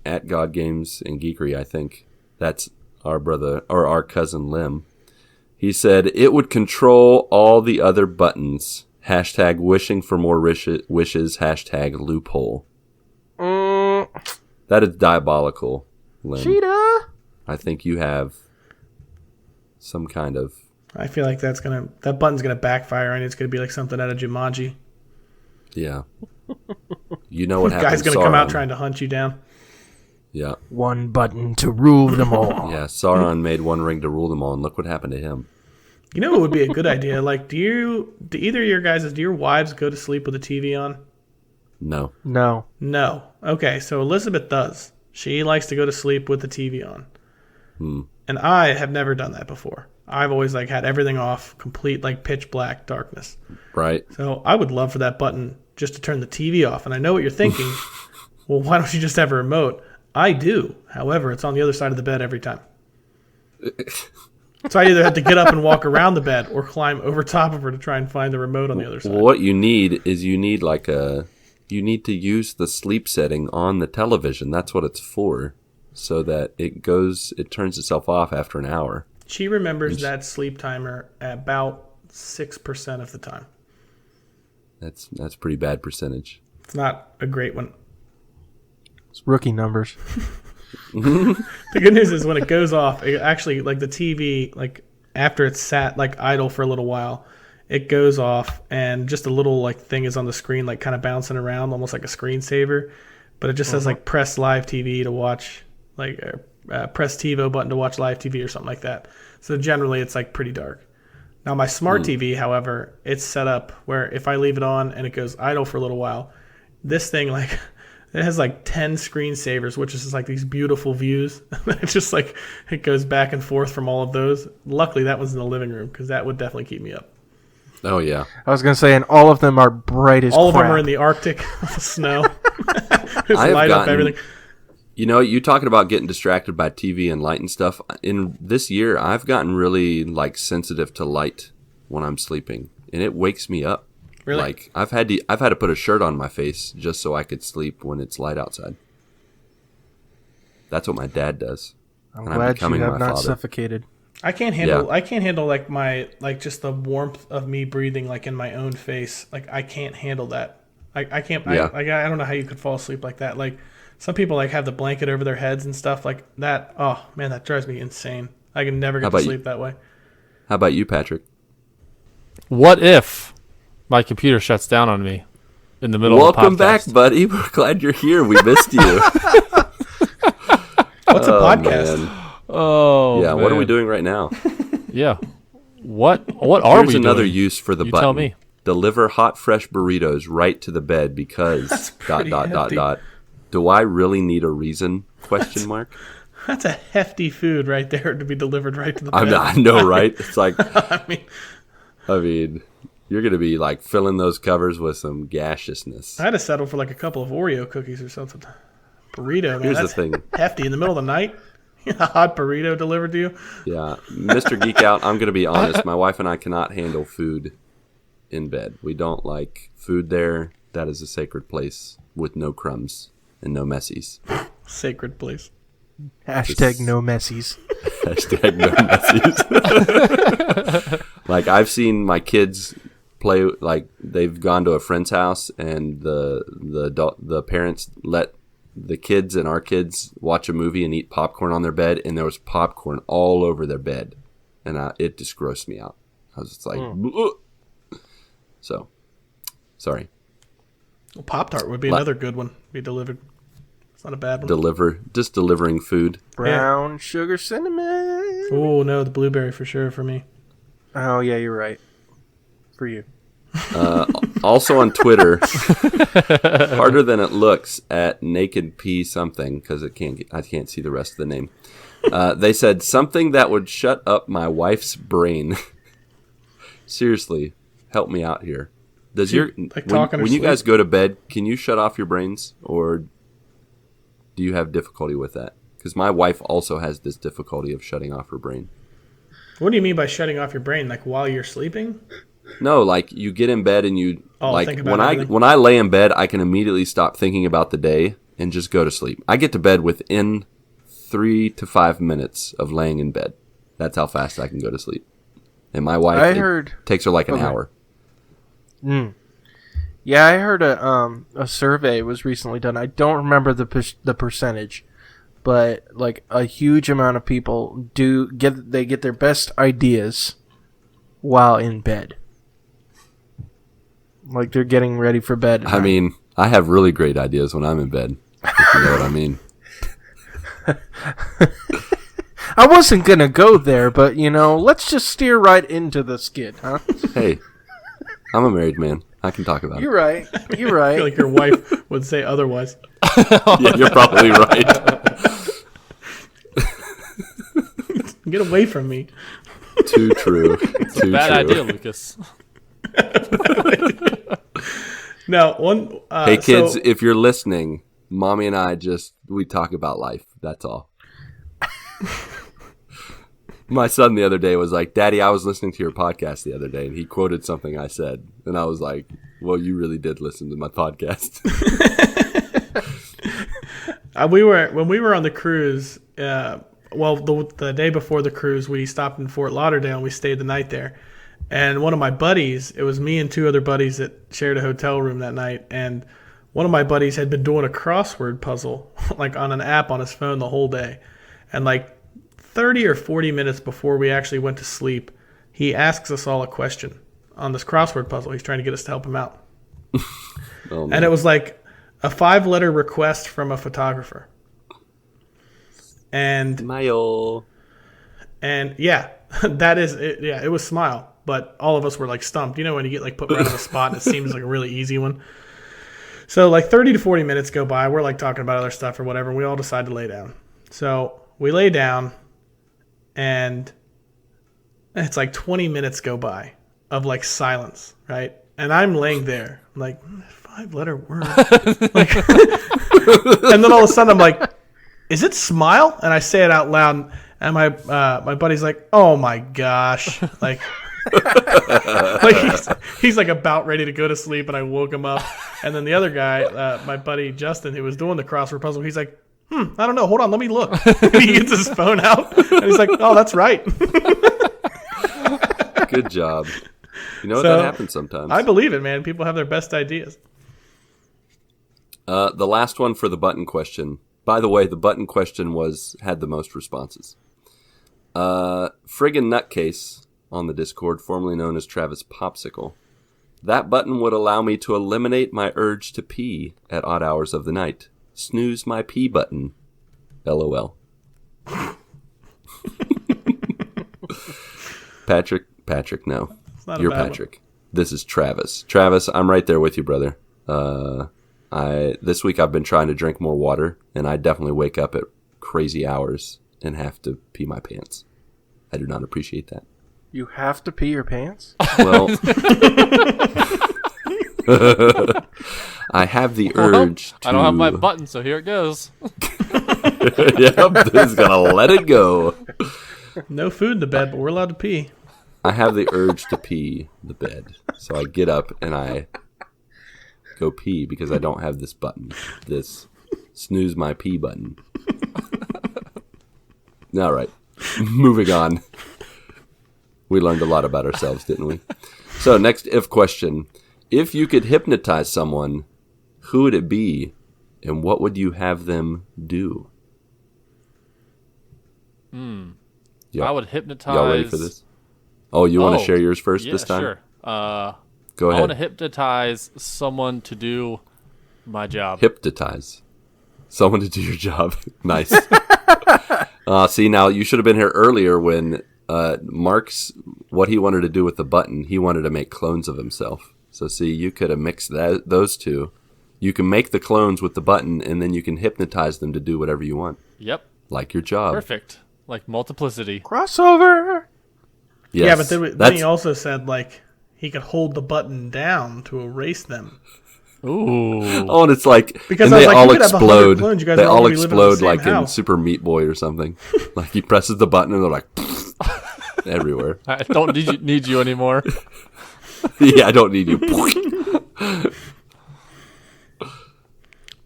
at God Games and Geekery, I think. That's our brother or our cousin Lim. He said it would control all the other buttons. Hashtag wishing for more wishes. Hashtag loophole. That is diabolical, Lim. Cheetah. I think you have some kind of... I feel like that button's gonna backfire and it's gonna be like something out of Jumanji. Yeah. You know what The happens. guy's gonna come out Sauron. trying to hunt you down. Yeah. One button to rule them all. Yeah, Sauron made one ring to rule them all, and look what happened to him. You know what would be a good idea? Like, do either of your guys, do your wives go to sleep with the TV on? No. No. No. Okay, so Elizabeth does. She likes to go to sleep with the TV on. And I have never done that before. I've always like had everything off, complete like pitch black darkness. Right? So I would love for that button just to turn the TV off. And I know what you're thinking. Well, why don't you just have a remote? I do. However, it's on the other side of the bed every time. So I either have to get up and walk around the bed or climb over top of her to try and find the remote on the other side. Well, what you need is you need to use the sleep setting on the television. That's what it's for. So that it turns itself off after an hour. She remembers that sleep timer about 6% of the time. That's a pretty bad percentage. It's not a great one. It's rookie numbers. The good news is when it goes off, it actually, like the TV, like after it's sat like idle for a little while, it goes off and just a little like thing is on the screen, like kind of bouncing around, almost like a screensaver. But it just says like press live TV to watch, like press TiVo button to watch live TV or something like that. So generally it's like pretty dark. Now my smart TV, however, it's set up where if I leave it on and it goes idle for a little while, this thing like it has like 10 screensavers, which is just like these beautiful views. It's just like it goes back and forth from all of those. Luckily that was in the living room because that would definitely keep me up. Oh yeah. I was gonna say, and all of them are bright as all crap. of them are in the Arctic snow. Just I have light up gotten- everything. You know, you talking about getting distracted by TV and light and stuff. In this year, I've gotten really like sensitive to light when I'm sleeping, and it wakes me up. Really? Like I've had to put a shirt on my face just so I could sleep when it's light outside. That's what my dad does. I'm and glad becoming you have my not father. suffocated. I can't handle like my like just the warmth of me breathing like in my own face. Like I can't handle that. I can't. Yeah. I don't know how you could fall asleep like that. Like some people like have the blanket over their heads and stuff like that. Oh man, that drives me insane. I can never get to sleep that way. How about you, Patrick? What if my computer shuts down on me in the middle Welcome of the podcast? back, buddy. We're glad you're here. We missed you. What's a podcast? Man. Oh, Yeah, what are we man. doing right now? Yeah. What are Here's we another doing? use for the You button. tell me. Deliver hot, fresh burritos right to the bed because That's dot pretty dot dot hefty. dot. Do I really need a reason? Question mark. That's a hefty food right there to be delivered right to the bed. I know, right? It's like, I mean, you're gonna be like filling those covers with some gaseousness. I had to settle for like a couple of Oreo cookies or something. Burrito, man. Here's the That's thing. hefty in the middle of the night. A hot burrito delivered to you. Yeah, Mr. Geek Out. I'm gonna be honest. My wife and I cannot handle food in bed. We don't like food there. That is a sacred place with no crumbs and no messies. Sacred place. Hashtag no messies. Hashtag no messies. Like I've seen my kids play. Like they've gone to a friend's house and the parents let the kids and our kids watch a movie and eat popcorn on their bed, and there was popcorn all over their bed, and it just grossed me out. I was just like, "Ugh." So, sorry. Well, Pop-Tart would be another good one. Be delivered. It's not a bad one. Delivering food. Brown sugar cinnamon. Oh, no, the blueberry for sure for me. Oh, yeah, you're right. For you. Also on Twitter, harder than it looks at Naked P something because I can't see the rest of the name. They said something that would shut up my wife's brain. Seriously, help me out here. Does She, your like, talking or when you sleep? guys go to bed, can you shut off your brains, or do you have difficulty with that? Because my wife also has this difficulty of shutting off her brain. What do you mean by shutting off your brain? Like while you're sleeping? No, like you get in bed and you think about everything? when I lay in bed, I can immediately stop thinking about the day and just go to sleep. I get to bed within 3 to 5 minutes of laying in bed. That's how fast I can go to sleep. And my wife, takes her like an hour. Yeah, I heard a survey was recently done. I don't remember the percentage, but like a huge amount of people get their best ideas while in bed. Like they're getting ready for bed. I mean, I have really great ideas when I'm in bed, if you know what I mean. I wasn't gonna go there, but let's just steer right into the skid, huh? Hey, I'm a married man. I can talk about You're right. You're I right. feel like your wife would say otherwise. it. Yeah, you're probably right. Get away from me. Too true. Too Bad true. idea, Lucas. Now, one. Hey kids, so- if you're listening, Mommy and I we talk about life. That's all. My son the other day was like, "Daddy, I was listening to your podcast the other day, and he quoted something I said," and I was like, "Well, you really did listen to my podcast." when we were on the cruise. The day before the cruise, we stopped in Fort Lauderdale and we stayed the night there. And one of my buddies, it was me and two other buddies that shared a hotel room that night. And one of my buddies had been doing a crossword puzzle like on an app on his phone the whole day. And like 30 or 40 minutes before we actually went to sleep, he asks us all a question on this crossword puzzle. He's trying to get us to help him out. Oh, and it was like a 5-letter request from a photographer. And Smile. And yeah, that is it. Yeah, it was Smile, but all of us were like stumped. You know when you get like put right on the spot and it seems like a really easy one. So like 30 to 40 minutes go by. We're like talking about other stuff or whatever. And we all decide to lay down. So we lay down, and it's like 20 minutes go by of like silence, right? And I'm laying there like 5-letter word, like, and then all of a sudden I'm like, "Is it Smile?" And I say it out loud. And my buddy's like, "Oh my gosh!" Like, he's like about ready to go to sleep, and I woke him up. And then the other guy, my buddy Justin, who was doing the crossword puzzle, he's like, I don't know. Hold on, let me look. And he gets his phone out, and he's like, "Oh, that's right." Good job. You know what, So, that happens sometimes. I believe it, man. People have their best ideas. The last one for the button question. By the way, the button question had the most responses. Friggin' Nutcase on the Discord, formerly known as Travis Popsicle. That button would allow me to eliminate my urge to pee at odd hours of the night. Snooze my pee button. LOL. Patrick, no. Not a You're bad Patrick. This is Travis. Travis, I'm right there with you, brother. This week I've been trying to drink more water, and I definitely wake up at crazy hours and have to pee my pants. I do not appreciate that. You have to pee your pants? Well, I have the urge to... I don't have my button, so here it goes. Yep, just gonna let it go. No food in the bed, but we're allowed to pee. I have the urge to pee the bed, so I get up and I go pee because I don't have this button, this snooze my pee button. All right, moving on. We learned a lot about ourselves, didn't we? So, next if question. If you could hypnotize someone, who would it be, and what would you have them do? I would hypnotize... Y'all ready for this? Oh, you want to share yours first this time? Sure. Go ahead. I want to hypnotize someone to do my job. Hypnotize someone to do your job. Nice. See, now you should have been here earlier when Marc's, what he wanted to do with the button, he wanted to make clones of himself. So see, you could have mixed those two. You can make the clones with the button, and then you can hypnotize them to do whatever you want. Yep. Like your job. Perfect. Like multiplicity. Crossover! Yes. Yeah, but then he also said like he could hold the button down to erase them. Ooh. Oh, and it's like, Because and I was they like, all you could have 100 explode. clones, you guys They would all all be living in the explode same like in house. Super Meat Boy or something. Like he presses the button and they're like everywhere. I don't need you anymore. Yeah, I don't need you.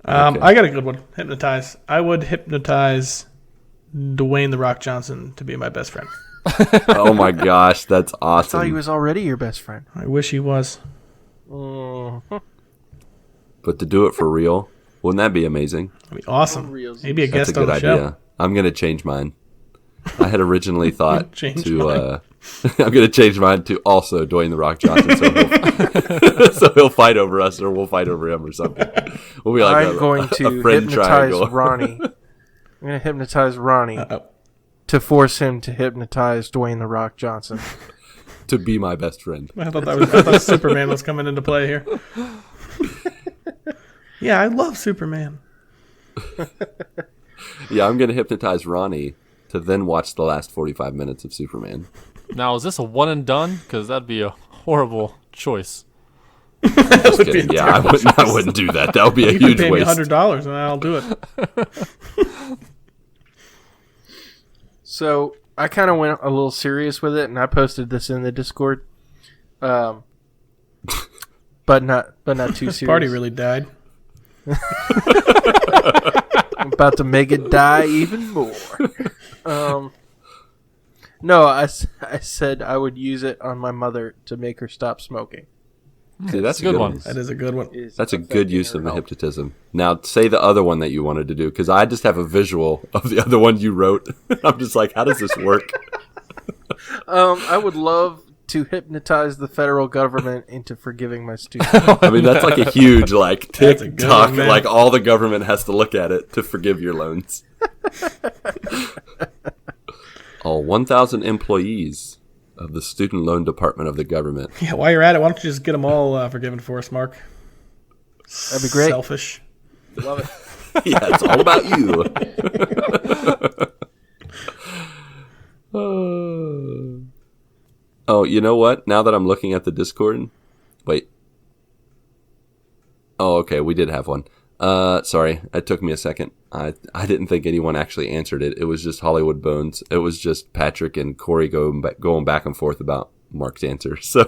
I got a good one. Hypnotize. I would hypnotize Dwayne "The Rock" Johnson to be my best friend. Oh my gosh, that's I thought he awesome. was already your best friend. I wish he was. Mhm. But to do it for real, wouldn't that be amazing? That'd be awesome. Unreal. Maybe a That's a guest on good the idea. show. I'm going to change mine. I had originally thought Change to I'm going to change mine to also Dwayne "The Rock" Johnson so he'll fight over us or we'll fight over him or something. We'll be like I'm going to friend hypnotize triangle. Ronnie. I'm going to hypnotize Ronnie Uh-oh. to force him to hypnotize Dwayne "The Rock" Johnson. To be my best friend. I thought Superman was coming into play here. Yeah, I love Superman. Yeah, I'm going to hypnotize Ronnie to then watch the last 45 minutes of Superman. Now, is this a one and done? Because that'd be a horrible choice. Just kidding. Yeah, I wouldn't do that. That would be a You can huge pay me waste. $100 and I'll do it. So I kind of went a little serious with it, and I posted this in the Discord. But not too serious. Party really died. I'm about to make it die even more. No, I said I would use it on my mother to make her stop smoking. See, that's a good good one. one. That is a good one. Is That's a good affecting use her of the health. hypnotism. Now, say the other one that you wanted to do, because I just have a visual of the other one you wrote. I'm just like, how does this work? I would love to hypnotize the federal government into forgiving my students. I mean, that's like a huge, like, That's a good TikTok. one, man. Like, all the government has to look at it to forgive your loans. All 1,000 employees of the student loan department of the government. Yeah, while you're at it, why don't you just get them all forgiven for us, Mark? That'd be great. Selfish. Love it. Yeah, it's all about you. Oh, you know what? Now that I'm looking at the Discord, wait. Oh, okay, we did have one. Sorry, it took me a second. I didn't think anyone actually answered it. It was just Hollywood Bones. It was just Patrick and Corey going back and forth about Mark's answer. So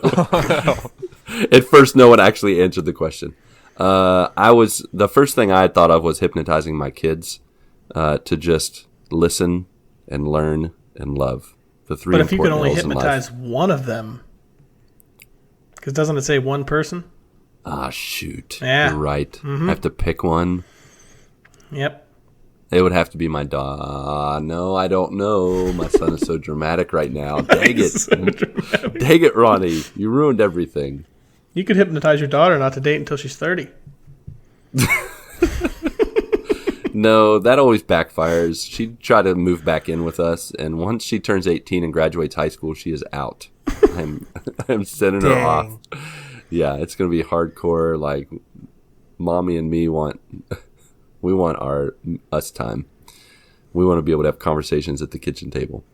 at first, no one actually answered the question. The first thing I had thought of was hypnotizing my kids to just listen and learn and love. The three. But if you could important only roles in life. hypnotize one of them, because doesn't it say one person? Ah, shoot. Yeah. You're right. I have to pick one. Yep. It would have to be my dog. No, I don't know. My son is so dramatic right now. Dang it. So dramatic. Dang it, Ronnie. You ruined everything. You could hypnotize your daughter not to date until she's 30. No, that always backfires. She'd try to move back in with us, and once she turns 18 and graduates high school, she is out. I'm sending her off. Dang. Yeah, it's going to be hardcore, like, mommy and me want our us time. We want to be able to have conversations at the kitchen table.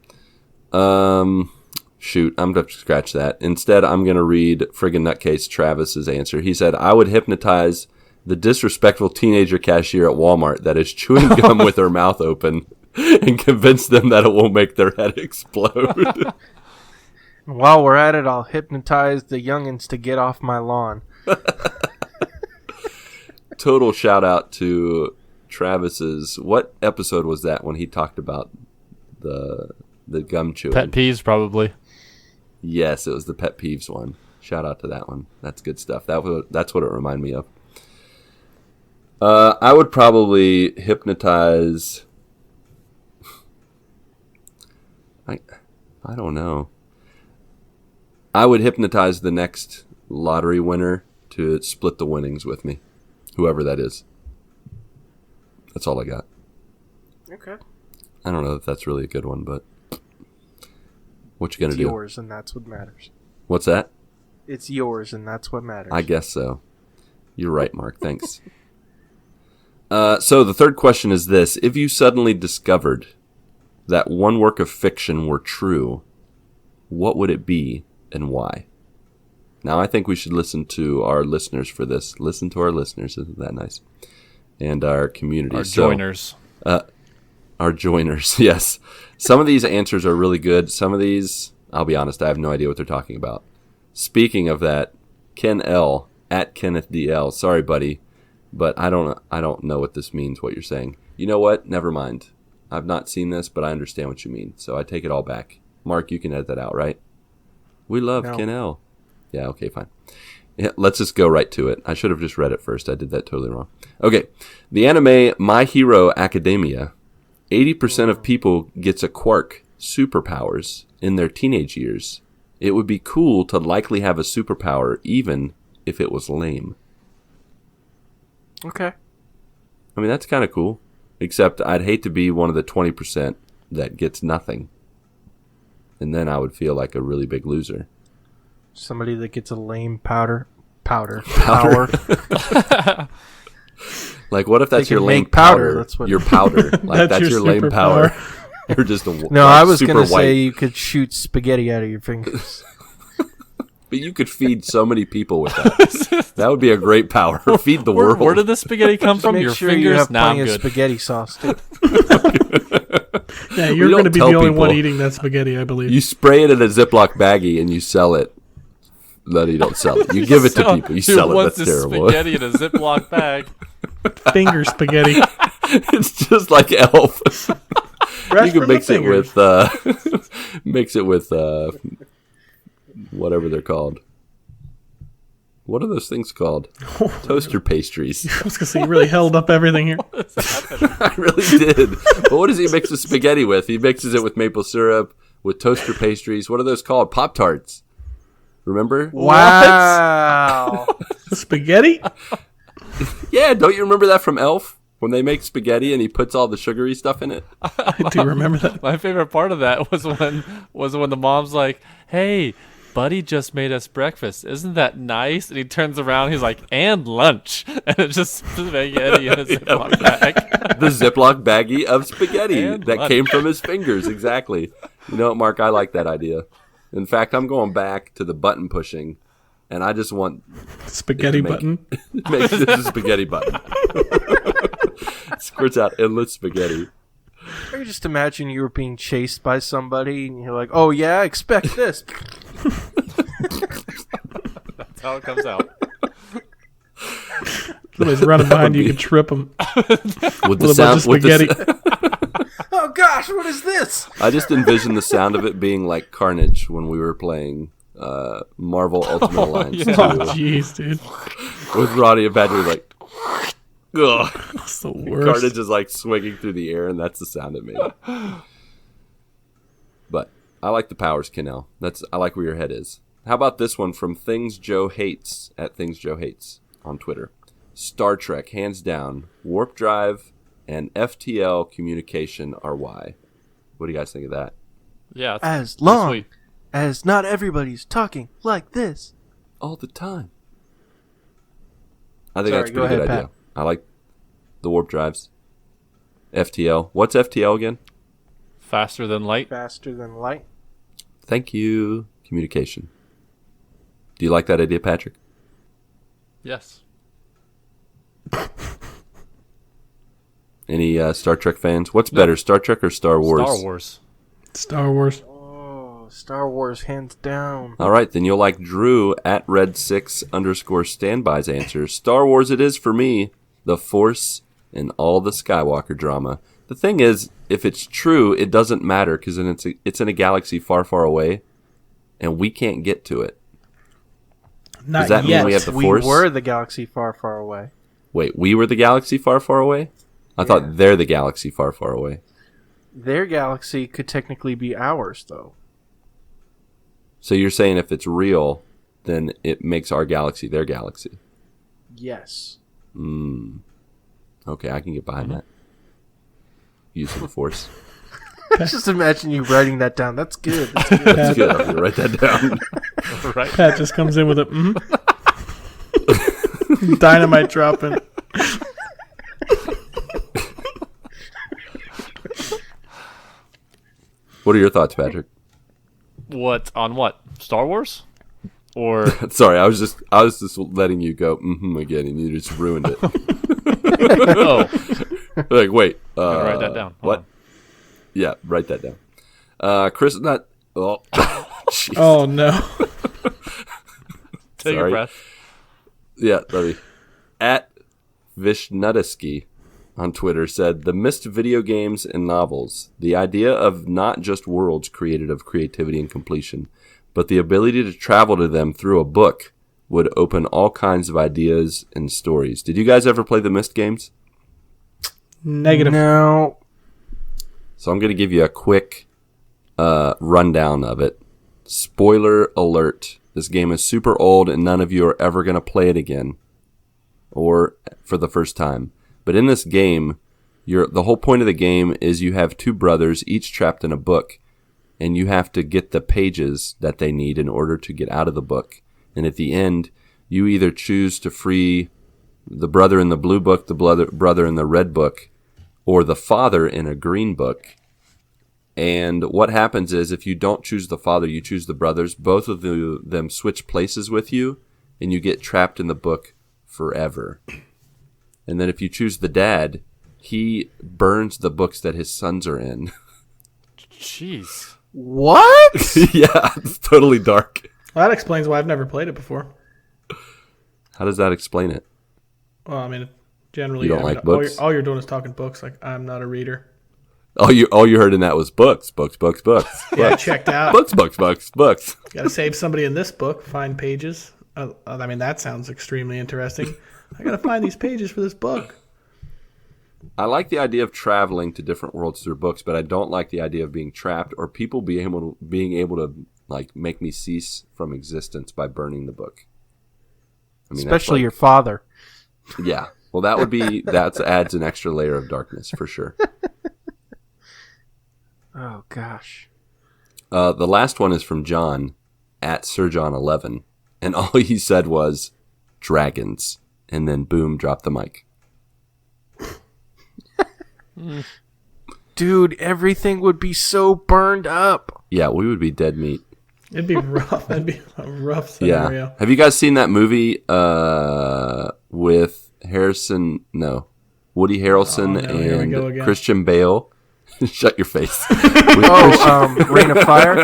Shoot, I'm going to scratch that. Instead, I'm going to read friggin' nutcase Travis's answer. He said, I would hypnotize the disrespectful teenager cashier at Walmart that is chewing gum with her mouth open and convince them that it will make their head explode. While we're at it, I'll hypnotize the youngins to get off my lawn. Total shout out to Travis's. What episode was that when he talked about the gum chewing? Pet peeves, probably. Yes, it was the pet peeves one. Shout out to that one. That's good stuff. That's what it reminded me of. I would probably hypnotize. I don't know. I would hypnotize the next lottery winner to split the winnings with me, whoever that is. That's all I got. Okay. I don't know if that's really a good one, but what you gonna It's do? yours, and that's what matters. What's that? It's yours, and that's what matters. I guess so. You're right, Mark. Thanks. So the third question is this. If you suddenly discovered that one work of fiction were true, what would it be and why? Now, I think we should listen to our listeners for this. Listen to our listeners. Isn't that nice? And our community. Our joiners. Our joiners, yes. Some of these answers are really good. Some of these, I'll be honest, I have no idea what they're talking about. Speaking of that, Ken L. at Kenneth DL. Sorry, buddy, but I don't know what this means, what you're saying. You know what? Never mind. I've not seen this, but I understand what you mean, so I take it all back. Mark, you can edit that out, right? We love No. Ken L. Yeah, okay, fine. Yeah, let's just go right to it. I should have just read it first. I did that totally wrong. Okay. The anime My Hero Academia. 80% of people gets a quirk, superpowers, in their teenage years. It would be cool to likely have a superpower even if it was lame. Okay. I mean, that's kind of cool. Except I'd hate to be one of the 20% that gets nothing. And then I would feel like a really big loser. Somebody that gets a lame power. Like, what if that's They your can lame make powder, powder? that's what- Your powder. Like, that's your lame power. You're just a No, like, I was super going to white. say you could shoot spaghetti out of your fingers. But you could feed so many people with that. That would be a great power. Feed the world. Where did the spaghetti come from? Make Your sure fingers? you have Nah, I'm plenty of good. spaghetti sauce, too. Yeah, you're don't going to be tell the only one people. eating that spaghetti, I believe. You spray it in a Ziploc baggie and you sell it. No, you don't sell it. You give it to people. You Dude, sell it. what's That's this terrible. spaghetti in a Ziploc bag? Finger spaghetti. It's just like Elf. Fresh You from can mix the it fingers. with whatever they're called. What are those things called? Toaster pastries. I was gonna say you really held up everything here. I really did. But what does he mix the spaghetti with? He mixes it with maple syrup, with toaster pastries. What are those called? Pop-Tarts. Remember? Wow. Spaghetti? Yeah, don't you remember that from Elf? When they make spaghetti and he puts all the sugary stuff in it? I do remember that. My favorite part of that was when the mom's like, "Hey, Buddy just made us breakfast. Isn't that nice?" And he turns around, he's like, "And lunch." And it's just spaghetti in a Ziploc bag. The Ziploc baggie of spaghetti And that lunch. came from his fingers. Exactly. You know what, Mark? I like that idea. In fact, I'm going back to the button pushing, and I just want Spaghetti button. make this a spaghetti button. Squirts out endless spaghetti. I can just imagine you were being chased by somebody, and you're like, "Oh yeah, expect this." That's how it comes out. Somebody's running behind you, you can trip them With with a bunch of spaghetti. Oh gosh, what is this? I just envision the sound of it being like Carnage when we were playing Marvel Ultimate Alliance yeah. 2 Oh, jeez, dude. with Ronnie and Patrick like, ugh. That's the worst. Carnage is like swinging through the air, and that's the sound it made. But I like the powers, Kennel. I like where your head is. How about this one from Things Joe Hates at Things Joe Hates on Twitter? Star Trek, hands down. Warp drive and FTL communication are why. What do you guys think of that? Yeah. As long sweet. as not everybody's talking like this. All the time. I think Sorry, that's a go pretty good ahead, idea. I like the warp drives. FTL. What's FTL again? Faster than light. Faster than light. Thank you. Communication. Do you like that idea, Patrick? Yes. Any Star Trek fans? What's better, Star Trek or Star Wars? Star Wars. Star Wars. Oh, Star Wars, hands down. All right, then you'll like Drew at Red6_standby's answer. Star Wars it is for me. The Force and all the Skywalker drama. The thing is, if it's true, it doesn't matter because it's in a galaxy far, far away, and we can't get to it. Not Does that mean yet. we have the We Force? were the galaxy far, far away. Wait, we were the galaxy far, far away? I thought they're the galaxy far, far away. Their galaxy could technically be ours, though. So you're saying if it's real, then it makes our galaxy their galaxy. Yes. Okay, I can get behind that. Using the Force. Just imagine you writing that down. That's good. That's good. That's good. I'm going to write that down. Right. Pat just comes in with a dynamite dropping. What are your thoughts, Patrick? What on what? Star Wars? Or Sorry, I was just letting you go again, and you just ruined it. oh, Like, wait, write that down. Hold What? on. Yeah, write that down. Chris, not. Oh, jeez. Oh no. Take Sorry. a breath. Yeah, let me. At Vishnudisky on Twitter said, the missed video games and novels. The idea of not just worlds created of creativity and completion, but the ability to travel to them through a book would open all kinds of ideas and stories. Did you guys ever play the missed games? Negative. No. So I'm going to give you a quick rundown of it. Spoiler alert. This game is super old and none of you are ever going to play it again. Or for the first time. But in this game, the whole point of the game is you have two brothers, each trapped in a book. And you have to get the pages that they need in order to get out of the book. And at the end, you either choose to free the brother in the blue book, the brother in the red book, or the father in a green book. And what happens is if you don't choose the father, you choose the brothers. Both of them switch places with you, and you get trapped in the book forever. And then if you choose the dad, he burns the books that his sons are in. Jeez. What? Yeah, it's totally dark. Well, that explains why I've never played it before. How does that explain it? Well, I mean, generally, You don't I mean, like books? all you're doing is talking books. Like, I'm not a reader. All you heard in that was books. Yeah, checked out. Books. Got to save somebody in this book. Find pages. I mean, that sounds extremely interesting. I gotta find these pages for this book. I like the idea of traveling to different worlds through books, but I don't like the idea of being trapped or people being able to like make me cease from existence by burning the book. I mean, Especially your father. Yeah. Well, that adds an extra layer of darkness for sure. Oh gosh. The last one is from John at SirJohn11, and all he said was dragons, and then boom, dropped the mic. Dude, everything would be so burned up. Yeah, we would be dead meat. It'd be rough. That'd be a rough scenario. Yeah. Have you guys seen that movie with Woody Harrelson here we go and again. Christian Bale? Shut your face. Rain of Fire.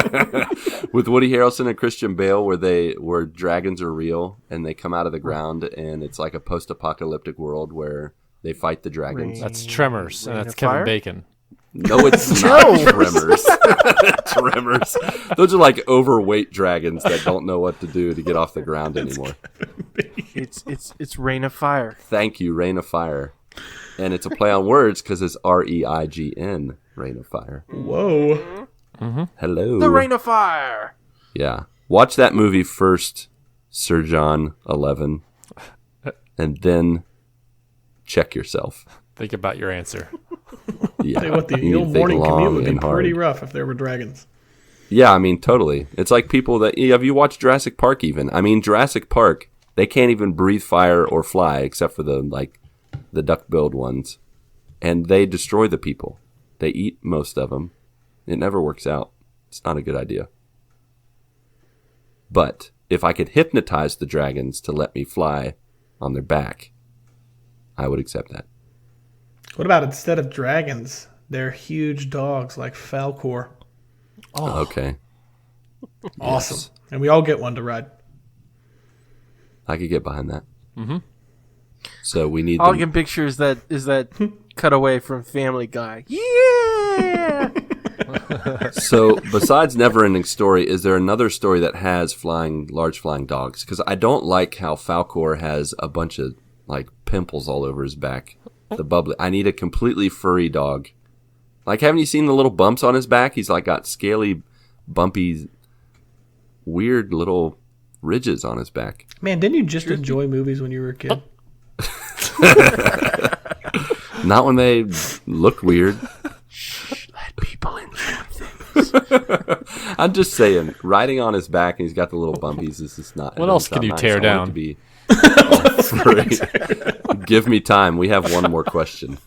With Woody Harrelson and Christian Bale, where dragons are real and they come out of the ground, and it's like a post-apocalyptic world where they fight the dragons. That's Tremors, and Rain that's of Kevin Fire? Bacon. No, it's not Tremors. Tremors. Those are like overweight dragons that don't know what to do to get off the ground anymore. It's Rain of Fire. Thank you, Rain of Fire. And it's a play on words because it's REIGN, Rain of Fire. Whoa. Hello. The Rain of Fire. Yeah. Watch that movie first, Sir John 11, and then check yourself. Think about your answer. Yeah. Tell you what, the You need to think morning commute long would be and pretty hard. rough if there were dragons. Yeah, I mean, totally. It's like people that... Have you watched Jurassic Park even? I mean, Jurassic Park, they can't even breathe fire or fly except for the duck-billed ones. And they destroy the people. They eat most of them. It never works out. It's not a good idea. But if I could hypnotize the dragons to let me fly on their back, I would accept that. What about instead of dragons, they're huge dogs like Falcor? Oh. Okay. Awesome. Yes. And we all get one to ride. I could get behind that. Mm-hmm. So we need All I them. can picture is that cutaway from Family Guy. Yeah. So besides Neverending Story, is there another story that has large flying dogs? Because I don't like how Falcor has a bunch of like pimples all over his back. The bubbly. I need a completely furry dog. Like, haven't you seen the little bumps on his back? He's like got scaly, bumpy, weird little ridges on his back. Man, didn't you just enjoy movies when you were a kid? Not when they look weird. Let people enjoy things. I'm just saying, riding on his back and he's got the little bumpies. This is not. What else can you tear down? To be all furry. Give me time. We have one more question.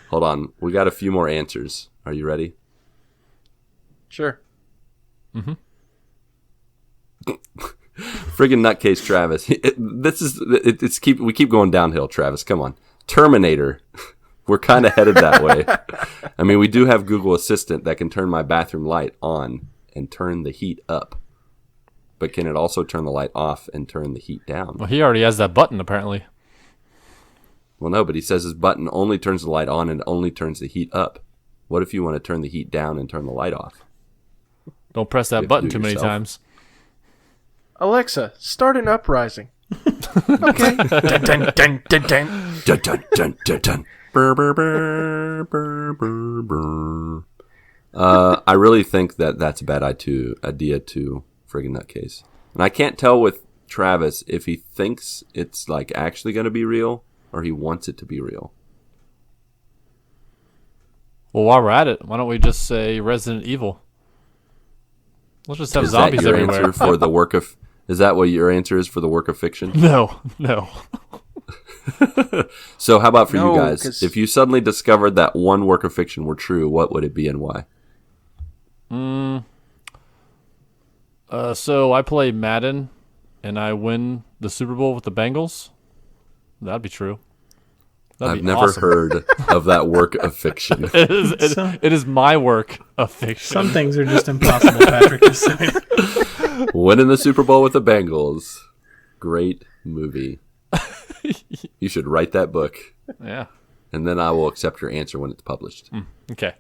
Hold on. We got a few more answers. Are you ready? Sure. Friggin' nutcase Travis. We keep going downhill, Travis. Come on. Terminator. We're kind of headed that way. I mean, we do have Google Assistant that can turn my bathroom light on and turn the heat up. But can it also turn the light off and turn the heat down? Well, he already has that button, apparently. Well, no, but he says his button only turns the light on and only turns the heat up. What if you want to turn the heat down and turn the light off? Don't press You have that to button do too many yourself. times. Alexa, start an uprising. Okay. Dun, dun, dun, dun, dun. Dun, dun, dun, dun, dun. Brr, brr, brr, brr, brr, brr. I really think that's a bad idea to friggin' nutcase. And I can't tell with Travis if he thinks it's like actually going to be real or he wants it to be real. Well, while we're at it, why don't we just say Resident Evil? Let's just have Is that zombies your everywhere. answer for the work of? Is that what your answer is for the work of fiction? No. So how about for No, you guys? 'cause- If you suddenly discovered that one work of fiction were true, what would it be and why? So I play Madden, and I win the Super Bowl with the Bengals. That'd be true. That'd I've be never awesome. heard of that work of fiction. It is my work of fiction. Some things are just impossible, Patrick. Just saying. Winning the Super Bowl with the Bengals. Great movie. You should write that book, Yeah. and then I will accept your answer when it's published. Okay.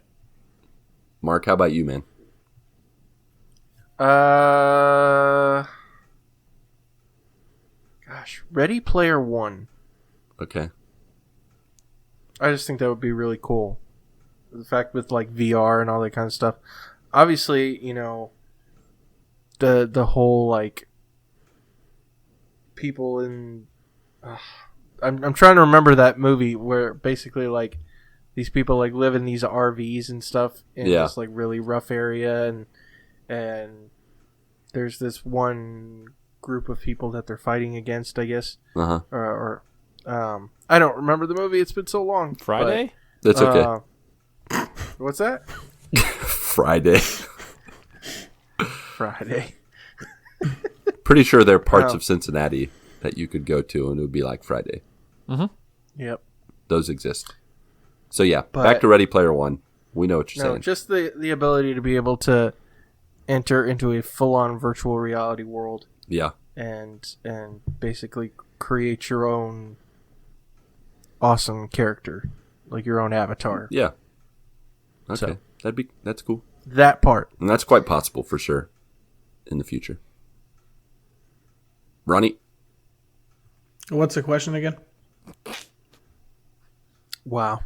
Mark, how about you, man? gosh, Ready Player One. Okay. I just think that would be really cool. The fact with like VR and all that kind of stuff. Obviously, you know, the whole like people in. I'm trying to remember that movie where basically like these people like live in these RVs and stuff in this like really rough area, and there's this one group of people that they're fighting against, I guess. Or I don't remember the movie. It's been so long. Friday? That's okay. What's that? Friday. Friday. Pretty sure there are parts of Cincinnati that you could go to and it would be like Friday. Mm-hmm. Yep. Those exist. So yeah, But- back to Ready Player One. We know what you're No, saying. just the ability to be able to enter into a full-on virtual reality world Yeah. and basically create your own awesome character, like your own avatar. Yeah. Okay. So- That's cool. That part. And that's quite possible for sure in the future. Ronnie? What's the question again? Wow.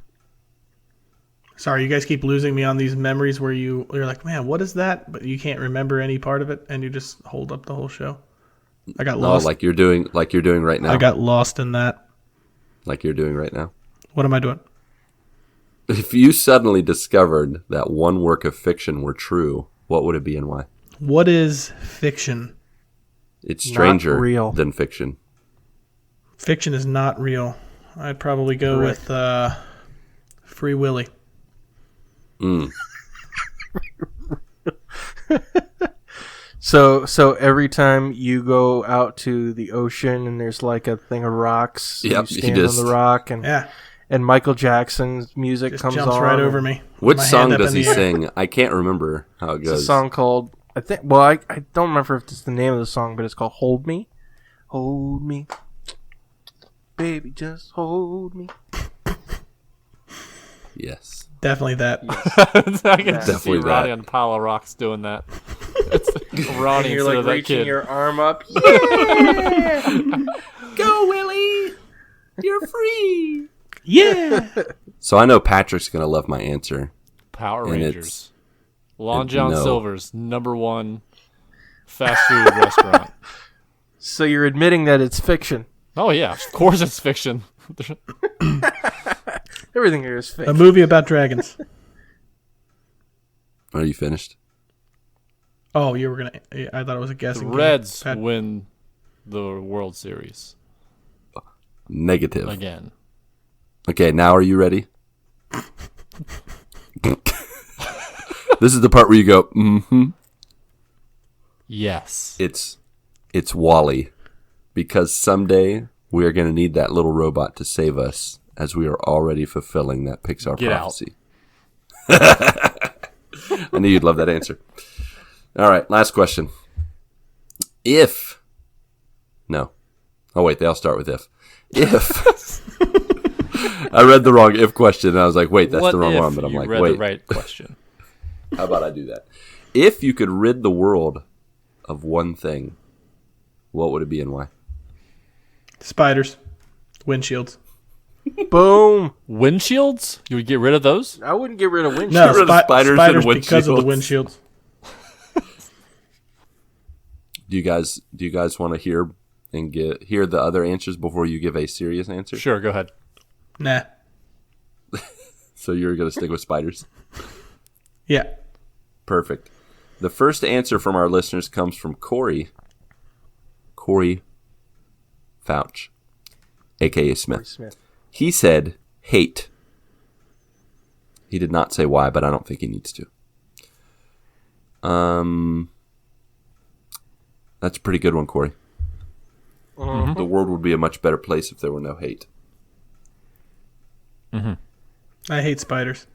Sorry, you guys keep losing me on these memories where you're like, man, what is that? But you can't remember any part of it, and you just hold up the whole show. I got lost. like you're doing right now. I got lost in that. Like you're doing right now. What am I doing? If you suddenly discovered that one work of fiction were true, what would it be and why? What is fiction? It's stranger real. than fiction. Fiction is not real. I'd probably go Correct. with Free Willy. So every time you go out to the ocean and there's like a thing of rocks, Yep, you you stand just- on the rock and Yeah, Michael Jackson's music just comes jumps on. right over me. What My song hand up does in he the air. sing? I can't remember how it It's a goes. song called I don't remember if it's the name of the song, but it's called "Hold Me." Hold me, baby, just hold me. Yes. Definitely that. I can just see Definitely Ronnie that. on a pile of rocks doing that. It's Ronnie And you're instead like of that reaching kid. your arm up. Go, Willie! You're free! Yeah. So I know Patrick's going to love my answer. Power And Rangers. Long John no. Silver's #1 fast food restaurant. So you're admitting that it's fiction. Oh yeah, of course it's fiction. Everything here is A fiction. movie about dragons. Are you finished? Oh, you were gonna. I thought it was a The guessing. game. Reds Pat- win the World Series Negative. again. Okay, now are you ready? This is the part where you go, mm-hmm. Yes. It's Wall-E. Because someday we are going to need that little robot to save us as we are already fulfilling that Pixar Get out. prophecy. I knew you'd love that answer. All right, last question. No. Oh, wait, they all start with if. If. I read the wrong if question, and I was like, wait, that's what the wrong if one. But I'm you like, read wait, the right question? how about I do that? If you could rid the world of one thing, what would it be and why? Spiders, windshields. Boom. Windshields? You would get rid of those? I wouldn't get rid of windshields. No, rid of spiders and because of the windshields. windshields. Do you guys want to hear the other answers before you give a serious answer? Sure, go ahead. Nah. So you're going to stick with spiders? Yeah. Perfect. The first answer from our listeners comes from Corey Fouch, a.k.a. Smith. He said hate. He did not say why, but I don't think he needs to. That's a pretty good one, Corey. Mhm. The world would be a much better place if there were no hate. I hate spiders.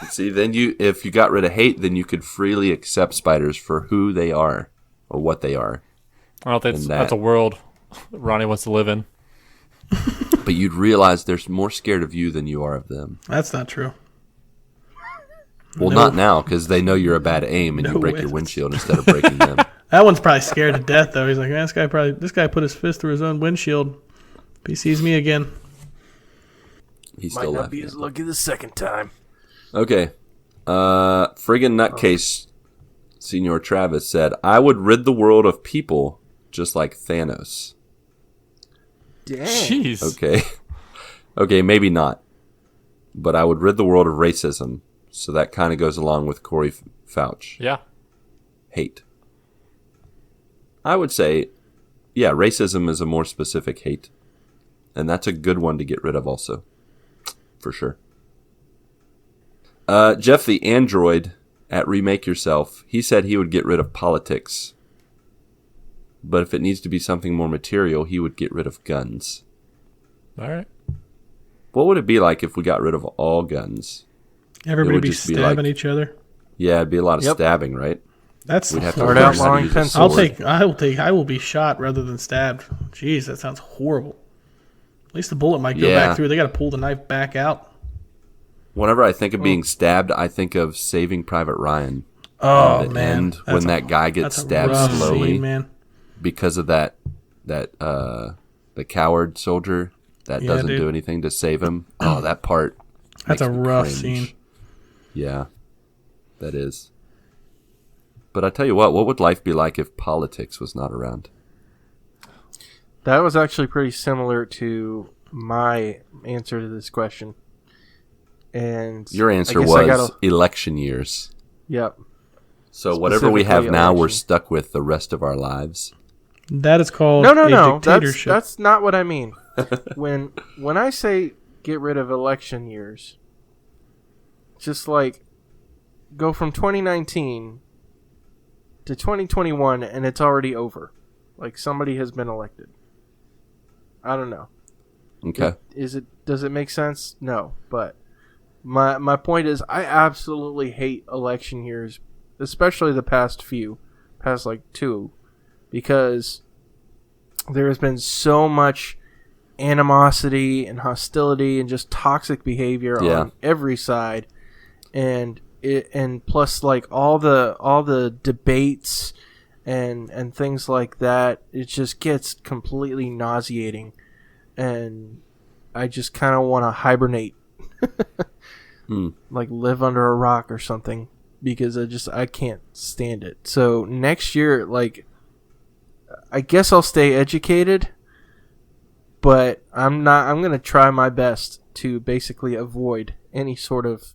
See, then if you got rid of hate, then you could freely accept spiders for who they are or what they are. I don't think And that's a world Ronnie wants to live in. But you'd realize they're more scared of you than you are of them. That's not true. Well, No. not now, because they know you're a bad aim and No you break way. your windshield instead of breaking them. That one's probably scared to death though. He's like, man, this guy put his fist through his own windshield. If he sees me again. He's Might still not laughing. be as lucky the second time. Okay. Friggin' nutcase Senor Travis said, I would rid the world of people just like Thanos. Dang. Jeez. Okay. Okay, maybe not. But I would rid the world of racism. So that kind of goes along with Corey Fauch. Yeah. Hate. I would say, yeah, racism is a more specific hate. And that's a good one to get rid of also. For sure. Jeff the Android at Remake Yourself, he said he would get rid of politics. But if it needs to be something more material, he would get rid of guns. All right. What would it be like if we got rid of all guns? Everybody would be just be stabbing like- each other. Yeah, it'd be a lot of Yep. stabbing, right? That's We'd have to Start learn how to outlawing use a pencils. sword. I will be shot rather than stabbed. Jeez, that sounds horrible. At least the bullet might go Yeah. back through. They got to pull the knife back out. Whenever I think of being stabbed, I think of Saving Private Ryan. Oh At the man, end, when that guy gets that's a stabbed rough slowly scene, man. because of the coward soldier that Yeah, doesn't dude. do anything to save him. Oh, that part. That's makes a me rough cringe. scene. Yeah, that is. But I tell you what would life be like if politics was not around? That was actually pretty similar to my answer to this question. And Your answer I guess I was gotta- election years. Yep. So whatever we have Specifically now, we're election. stuck with the rest of our lives. That is called No. a That's dictatorship. not what I mean. when I say get rid of election years, just like go from 2019 to 2021 and it's already over. Like somebody has been elected. I don't know. Okay. Does it make sense? No, but my point is I absolutely hate election years, especially the past like 2, because there has been so much animosity and hostility and just toxic behavior Yeah. on every side, and plus like all the debates and things like that, it just gets completely nauseating, and I just kind of want to hibernate. Like live under a rock or something, because I can't stand it. So next year, like, I guess I'll stay educated, but I'm going to try my best to basically avoid any sort of,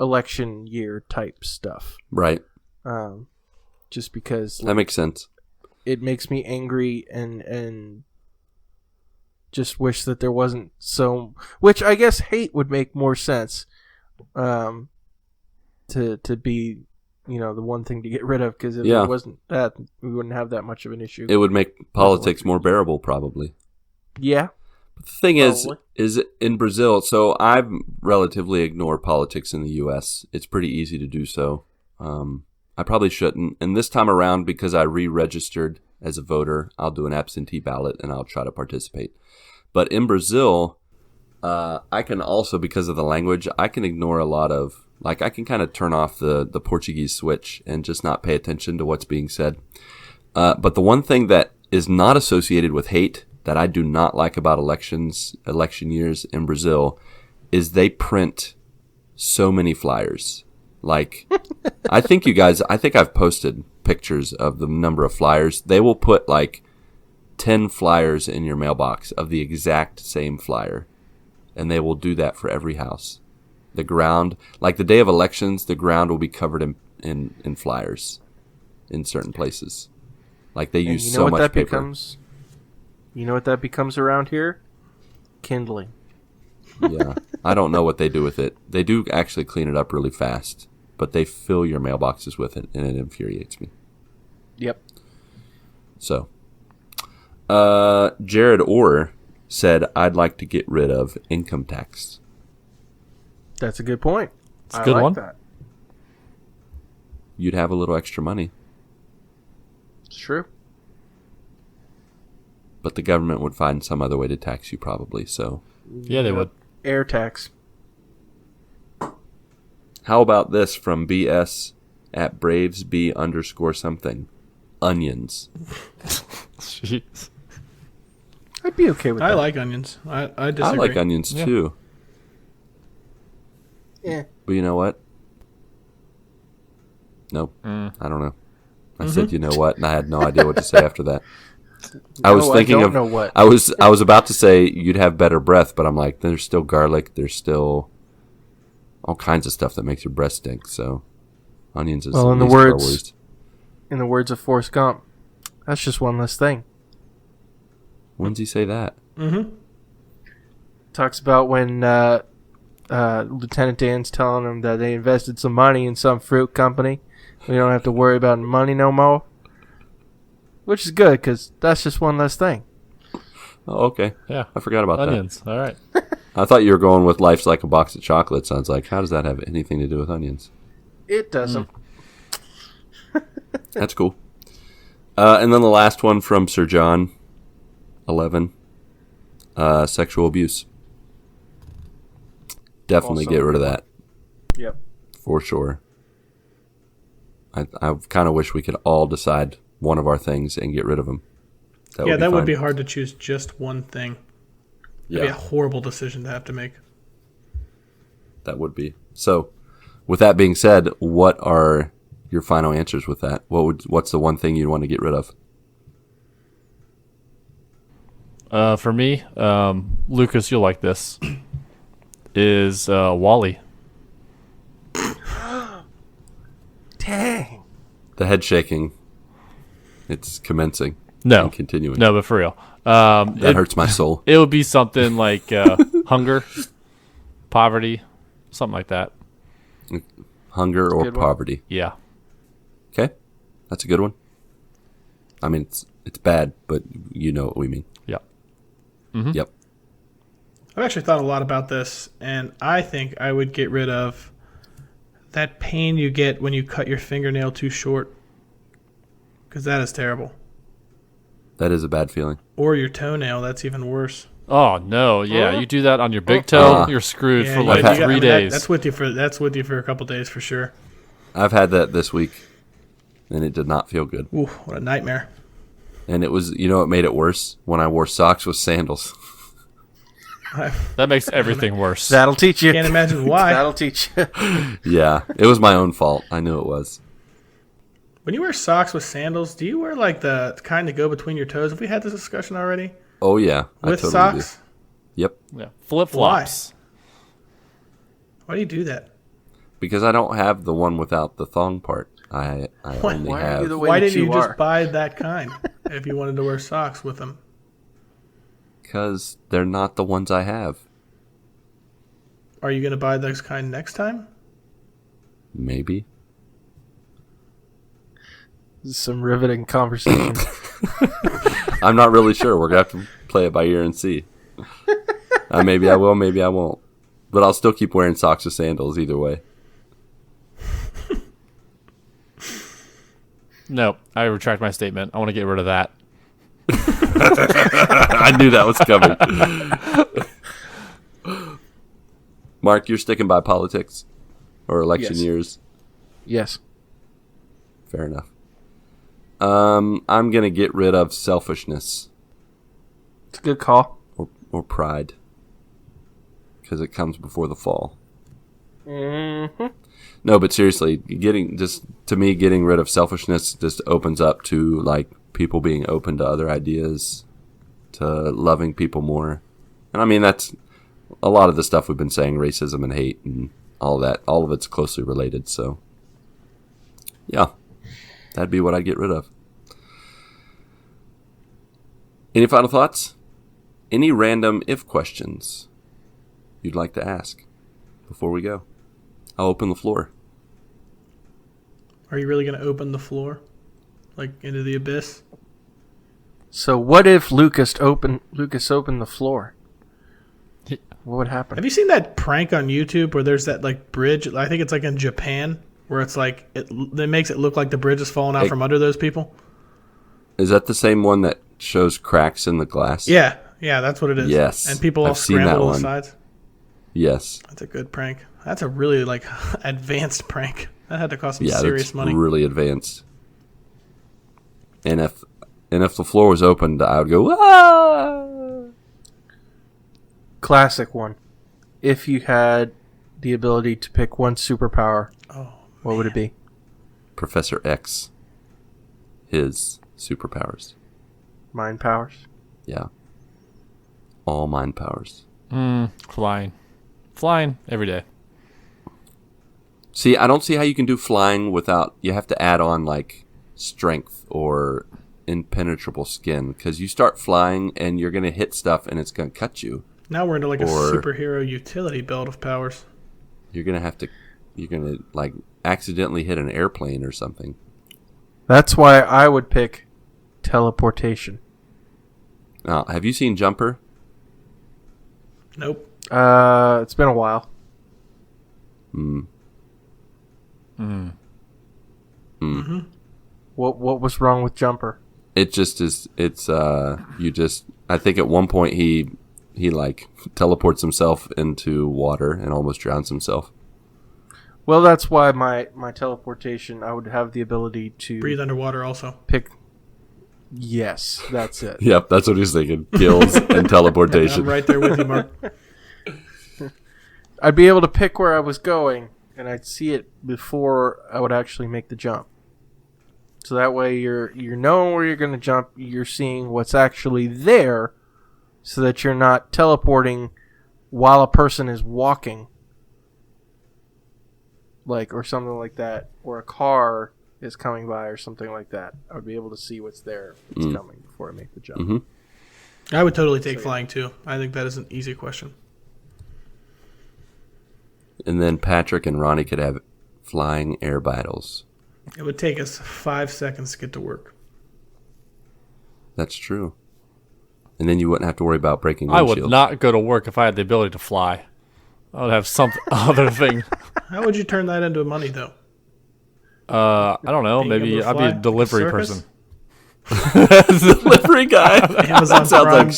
election year type stuff. Right. Just because That makes sense. it makes me angry and just wish that there wasn't so, which I guess hate would make more sense to be the one thing to get rid of, because if Yeah. it wasn't that, we wouldn't have that much of an issue. It would make politics more bearable, probably. Yeah. But the thing Probably. is in Brazil, so I relatively ignore politics in the U.S. It's pretty easy to do so. I probably shouldn't. And this time around, because I re-registered as a voter, I'll do an absentee ballot and I'll try to participate. But in Brazil, I can also, because of the language, I can ignore a lot of, like, I can kind of turn off the Portuguese switch and just not pay attention to what's being said. But the one thing that is not associated with hate that I do not like about election years in Brazil is they print so many flyers. Like, I think I've posted pictures of the number of flyers. They will put like 10 flyers in your mailbox of the exact same flyer. And they will do that for every house. The ground, like the day of elections, the ground will be covered in flyers in certain places. Like they And use you know so what much that paper. becomes? You know what that becomes around here? Kindling. Yeah. I don't know what they do with it. They do actually clean it up really fast, but they fill your mailboxes with it, and it infuriates me. Yep. So, Jared Orr said, I'd like to get rid of income tax. That's a good point. It's a good like one. That. You'd have a little extra money, It's true. but the government would find some other way to tax you probably. So, Yeah, they would. Air tax. how about this from BS at bravesb_something. Onions. Jeez. I'd be okay with that. I like onions. I I disagree. like onions too. Yeah. But you know what? Nope. I don't know. I said, you know what? And I had no idea what to say after that. I was thinking I don't of. know what. I was about to say you'd have better breath, but I'm like, there's still garlic. There's still all kinds of stuff that makes your breath stink. So, onions is Well, the in the least of our words- worries. In the words of Forrest Gump, that's just one less thing. When does he say that? Talks about when Lieutenant Dan's telling him that they invested some money in some fruit company. We don't have to worry about money no more. Which is good, because that's just one less thing. Oh, okay. Yeah. I forgot about Onions. All right. that. I thought you were going with life's like a box of chocolates. I was like, how does that have anything to do with onions? It doesn't. That's cool. And then the last one from Sir John, 11. Sexual abuse. Definitely Also get rid of that. Yep. For sure. I kind of wish we could all decide one of our things and get rid of them. That fine. would be hard to choose just one thing. It'd be a horrible decision to have to make. That would be. So, with that being said, what are your final answers with that? What's the one thing you'd want to get rid of? For me, Lucas, you'll like this. Is Wally. Dang. The head shaking. It's commencing. No. And continuing. No, but for real. That hurts my soul. It would be something like hunger, poverty, something like that. Hunger or good one. poverty. Yeah. Okay. That's a good one. I mean, it's bad, but you know what we mean. Yeah. Yep. I've actually thought a lot about this, and I think I would get rid of that pain you get when you cut your fingernail too short. Because that is terrible. That is a bad feeling. Or your toenail, that's even worse. Oh no! Yeah, you do that on your big toe, you're screwed for like you got- 3 days. That's with you for a couple days for sure. I've had that this week, and it did not feel good. Ooh, what a nightmare. And it was, what made it worse? When I wore socks with sandals. That makes everything worse. That'll teach you. Can't imagine why. That'll teach you. Yeah, it was my own fault. I knew it was. When you wear socks with sandals, do you wear like the kind that go between your toes? Have we had this discussion already? Oh, yeah. I With totally socks? do. Yep. Yeah. Flip flops. Why do you do that? Because I don't have the one without the thong part. I only Why are have... you the way Why that didn't you are? just buy that kind if you wanted to wear socks with them? Because they're not the ones I have. Are you going to buy those kind next time? Maybe. This is some riveting conversation. I'm not really sure. We're going to have to play it by ear and see. Maybe I will, maybe I won't. But I'll still keep wearing socks with sandals either way. No, I retract my statement. I want to get rid of that. I knew that was coming. Mark, you're sticking by politics or election Yes. years? Yes. Fair enough. I'm going to get rid of selfishness It's a good call. or pride because it comes before the fall. Mm-hmm. No, but seriously, getting rid of selfishness just opens up to like people being open to other ideas, to loving people more. And I mean, that's a lot of the stuff we've been saying, racism and hate and all that. All of it's closely related. So yeah, that'd be what I'd get rid of. Any final thoughts? Any random if questions you'd like to ask before we go? I'll open the floor. Are you really going to open the floor? Like into the abyss? So what if Lucas opened the floor? What would happen? Have you seen that prank on YouTube where there's that like bridge? I think it's like in Japan where it's like it makes it look like the bridge is falling out from under those people. Is that the same one that shows cracks in the glass? Yeah, that's what it is. Yes, and people all I've seen that scramble to the one. sides. Yes. That's a good prank. That's a really like advanced prank. That had to cost some Yeah, serious that's money. really advanced. And if the floor was opened, I would go, ah! Classic one. If you had the ability to pick one superpower, what would it be? Professor X. His superpowers. Mind powers? Yeah. All mind powers. Flying. Flying every day. See, I don't see how you can do flying without... You have to add on, like, strength or impenetrable skin. Because you start flying and you're going to hit stuff and it's going to cut you. Now we're into like a Or- superhero utility build of powers. You're going to have to... You're going to, like, accidentally hit an airplane or something. That's why I would pick teleportation. Now, have you seen Jumper? Nope. It's been a while. What was wrong with Jumper? It just is... It's, you just... I think at one point he like, teleports himself into water and almost drowns himself. Well, that's why my teleportation, I would have the ability to Breathe underwater also. pick. Yes, that's it. Yep, that's what he's thinking. Gills and teleportation. I'm right there with you, Mark. I'd be able to pick where I was going, and I'd see it before I would actually make the jump. So that way you're knowing where you're going to jump, you're seeing what's actually there, so that you're not teleporting while a person is walking. Like, or something like that, or a car is coming by or something like that. I would be able to see what's there if it's coming before I make the jump. Mm-hmm. I would totally take flying too. I think that is an easy question. And then Patrick and Ronnie could have flying air battles. It would take us 5 seconds to get to work. That's true. And then you wouldn't have to worry about breaking windshields. I would not go to work if I had the ability to fly. I would have some other thing. How would you turn that into money, though? I don't know. Being able Maybe to I'd be fly a delivery like a person. Delivery guy. Amazon Prime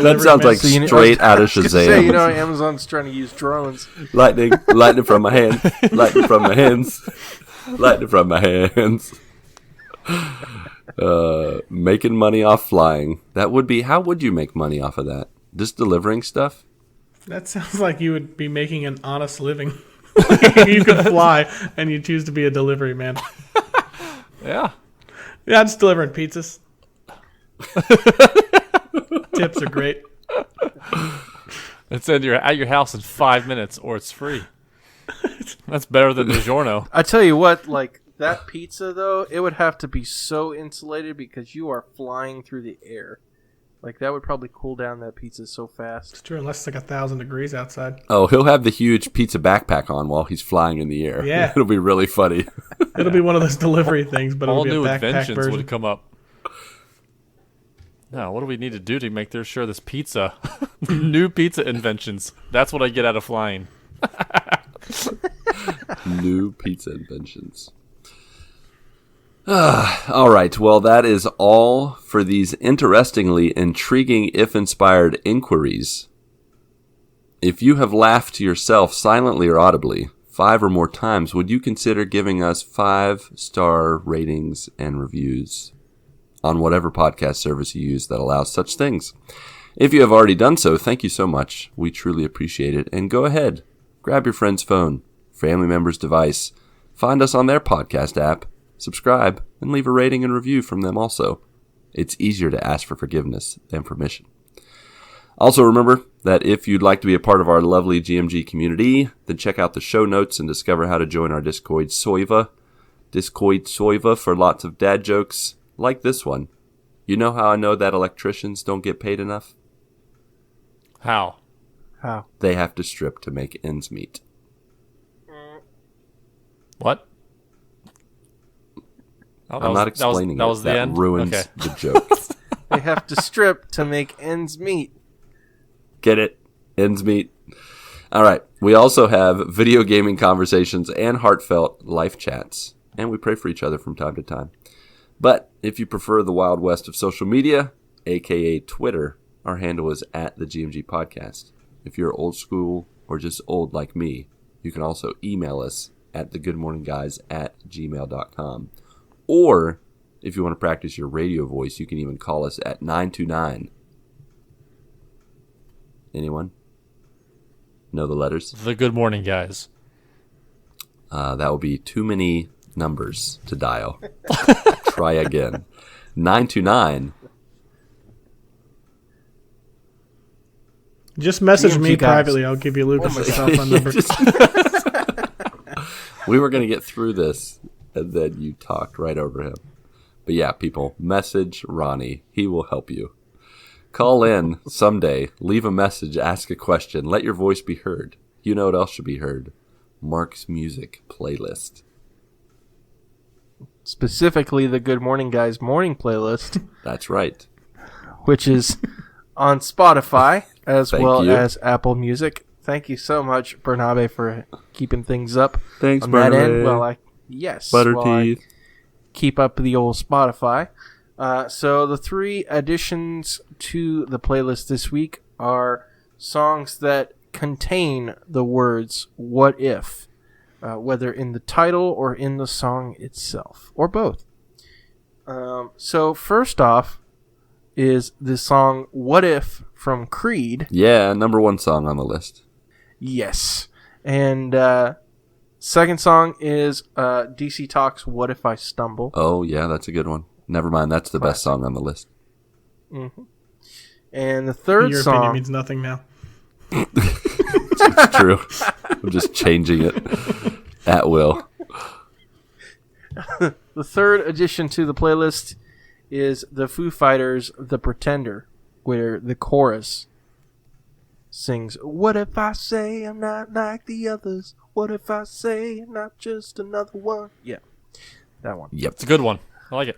That sounds like So you know- straight out of I was gonna say, Shazam. Amazon's trying to use drones. Lightning from my hand, lightning from my hands, lightning from my hands. Making money off flying. That would be. How would you make money off of that? Just delivering stuff? That sounds like you would be making an honest living. You could fly, and you choose to be a delivery man. Yeah. Yeah, just delivering pizzas. Tips are great. It's at your house in 5 minutes, or it's free. That's better than DiGiorno. I tell you what, like, that pizza, though, it would have to be so insulated because you are flying through the air. Like, that would probably cool down that pizza so fast. It's true, unless it's like 1,000 degrees outside. Oh, he'll have the huge pizza backpack on while he's flying in the air. Yeah. It'll be really funny. It'll be one of those delivery things, but All it'll be new a backpack inventions version. would come up. Now, what do we need to do to make sure this pizza, new pizza inventions? That's what I get out of flying. New pizza inventions. All right. Well, that is all for these interestingly intriguing, if inspired inquiries. If you have laughed to yourself silently or audibly 5 or more times, would you consider giving us 5-star ratings and reviews on whatever podcast service you use that allows such things? If you have already done so, thank you so much. We truly appreciate it. And go ahead, grab your friend's phone, family member's device, find us on their podcast app, subscribe, and leave a rating and review from them also. It's easier to ask for forgiveness than permission. Also remember that if you'd like to be a part of our lovely GMG community, then check out the show notes and discover how to join our Discord Soiva for lots of dad jokes like this one. You know how I know that electricians don't get paid enough? How? How? They have to strip to make ends meet. What? Oh, I'm not explaining that it. was the That end? ruins Okay. the joke. They have to strip to make ends meet. Get it? Ends meet. All right. We also have video gaming conversations and heartfelt life chats. And we pray for each other from time to time. But if you prefer the Wild West of social media, aka Twitter, our handle is @TheGMG Podcast. If you're old school or just old like me, you can also email us at thegoodmorningguys@gmail.com. Or if you want to practice your radio voice, you can even call us at 929. Anyone know the letters? The Good Morning Guys. That will be too many numbers to dial. Try again. 929. Just message DMG me guys. privately. I'll give you Lucas's cell phone number. We were going to get through this, and then you talked right over him. But yeah, people, message Ronnie. He will help you. Call in someday. Leave a message. Ask a question. Let your voice be heard. You know what else should be heard? Marc's music playlist. Specifically, the Good Morning Guys morning playlist, That's right. which is on Spotify as Thank well you. as Apple Music. Thank you so much, Bernabe, for keeping things up Thanks, on that end. Bernabe. Well, I Butter while I teeth. keep up the old Spotify. So the 3 additions to the playlist this week are songs that contain the words "What If," whether in the title or in the song itself, or both. So first off is the song "What If" from Creed. Yeah, number 1 song on the list. Yes. And second song is DC Talk's "What If I Stumble." Oh, yeah, that's a good one. Never mind, that's the best song on the list. Mm-hmm. And the third Your song... opinion means nothing now. It's true. I'm just changing it at will. The third addition to the playlist is the Foo Fighters' "The Pretender," where the chorus sings, "What if I say I'm not like the others? What if I say I'm not just another one?" Yeah, that one. Yep. It's a good one. I like it.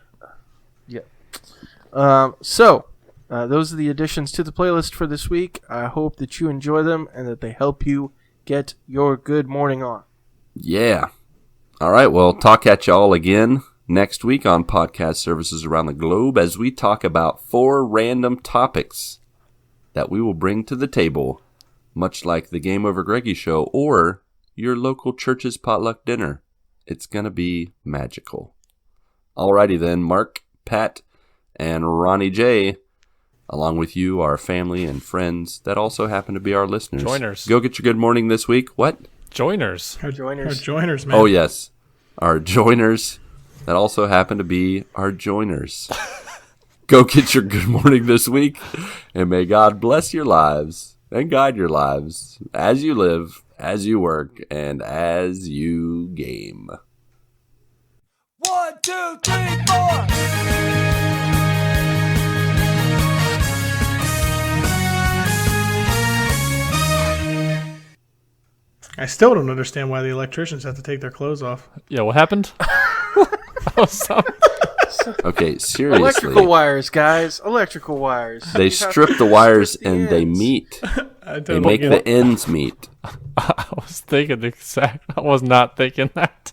So, those are the additions to the playlist for this week. I hope that you enjoy them and that they help you get your good morning on. Yeah. All right, well, talk at y'all again next week on podcast services around the globe as we talk about 4 random topics that we will bring to the table, much like the Game Over Greggy show or your local church's potluck dinner. It's going to be magical. Alrighty then, Mark, Pat, and Ronnie J, along with you, our family and friends that also happen to be our listeners. Joiners. Go get your good morning this week. What? Joiners. Our Joiners. joiners, man. Oh, yes. Our joiners that also happen to be our joiners. Go get your good morning this week, and may God bless your lives and guide your lives as you live, as you work, and as you game. 1, 2, 3, 4. I still don't understand why the electricians have to take their clothes off. Yeah, what happened? Oh, sorry. Okay, seriously. Electrical wires, guys. Electrical wires. They You have strip to the wires strip the and they ends. meet. I They totally make get the it. ends meet. I was thinking the exact. I was not thinking that.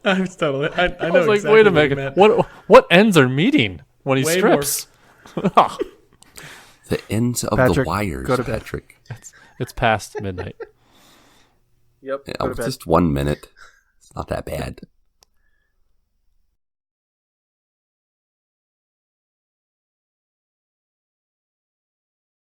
I was totally. I I know was like, exactly wait a what you minute. meant. What ends are meeting when he Way more. strips? The ends of Patrick, the wires, go to bed. Patrick. It's past midnight. Yep. Yeah, go to bed. just 1 minute. It's not that bad.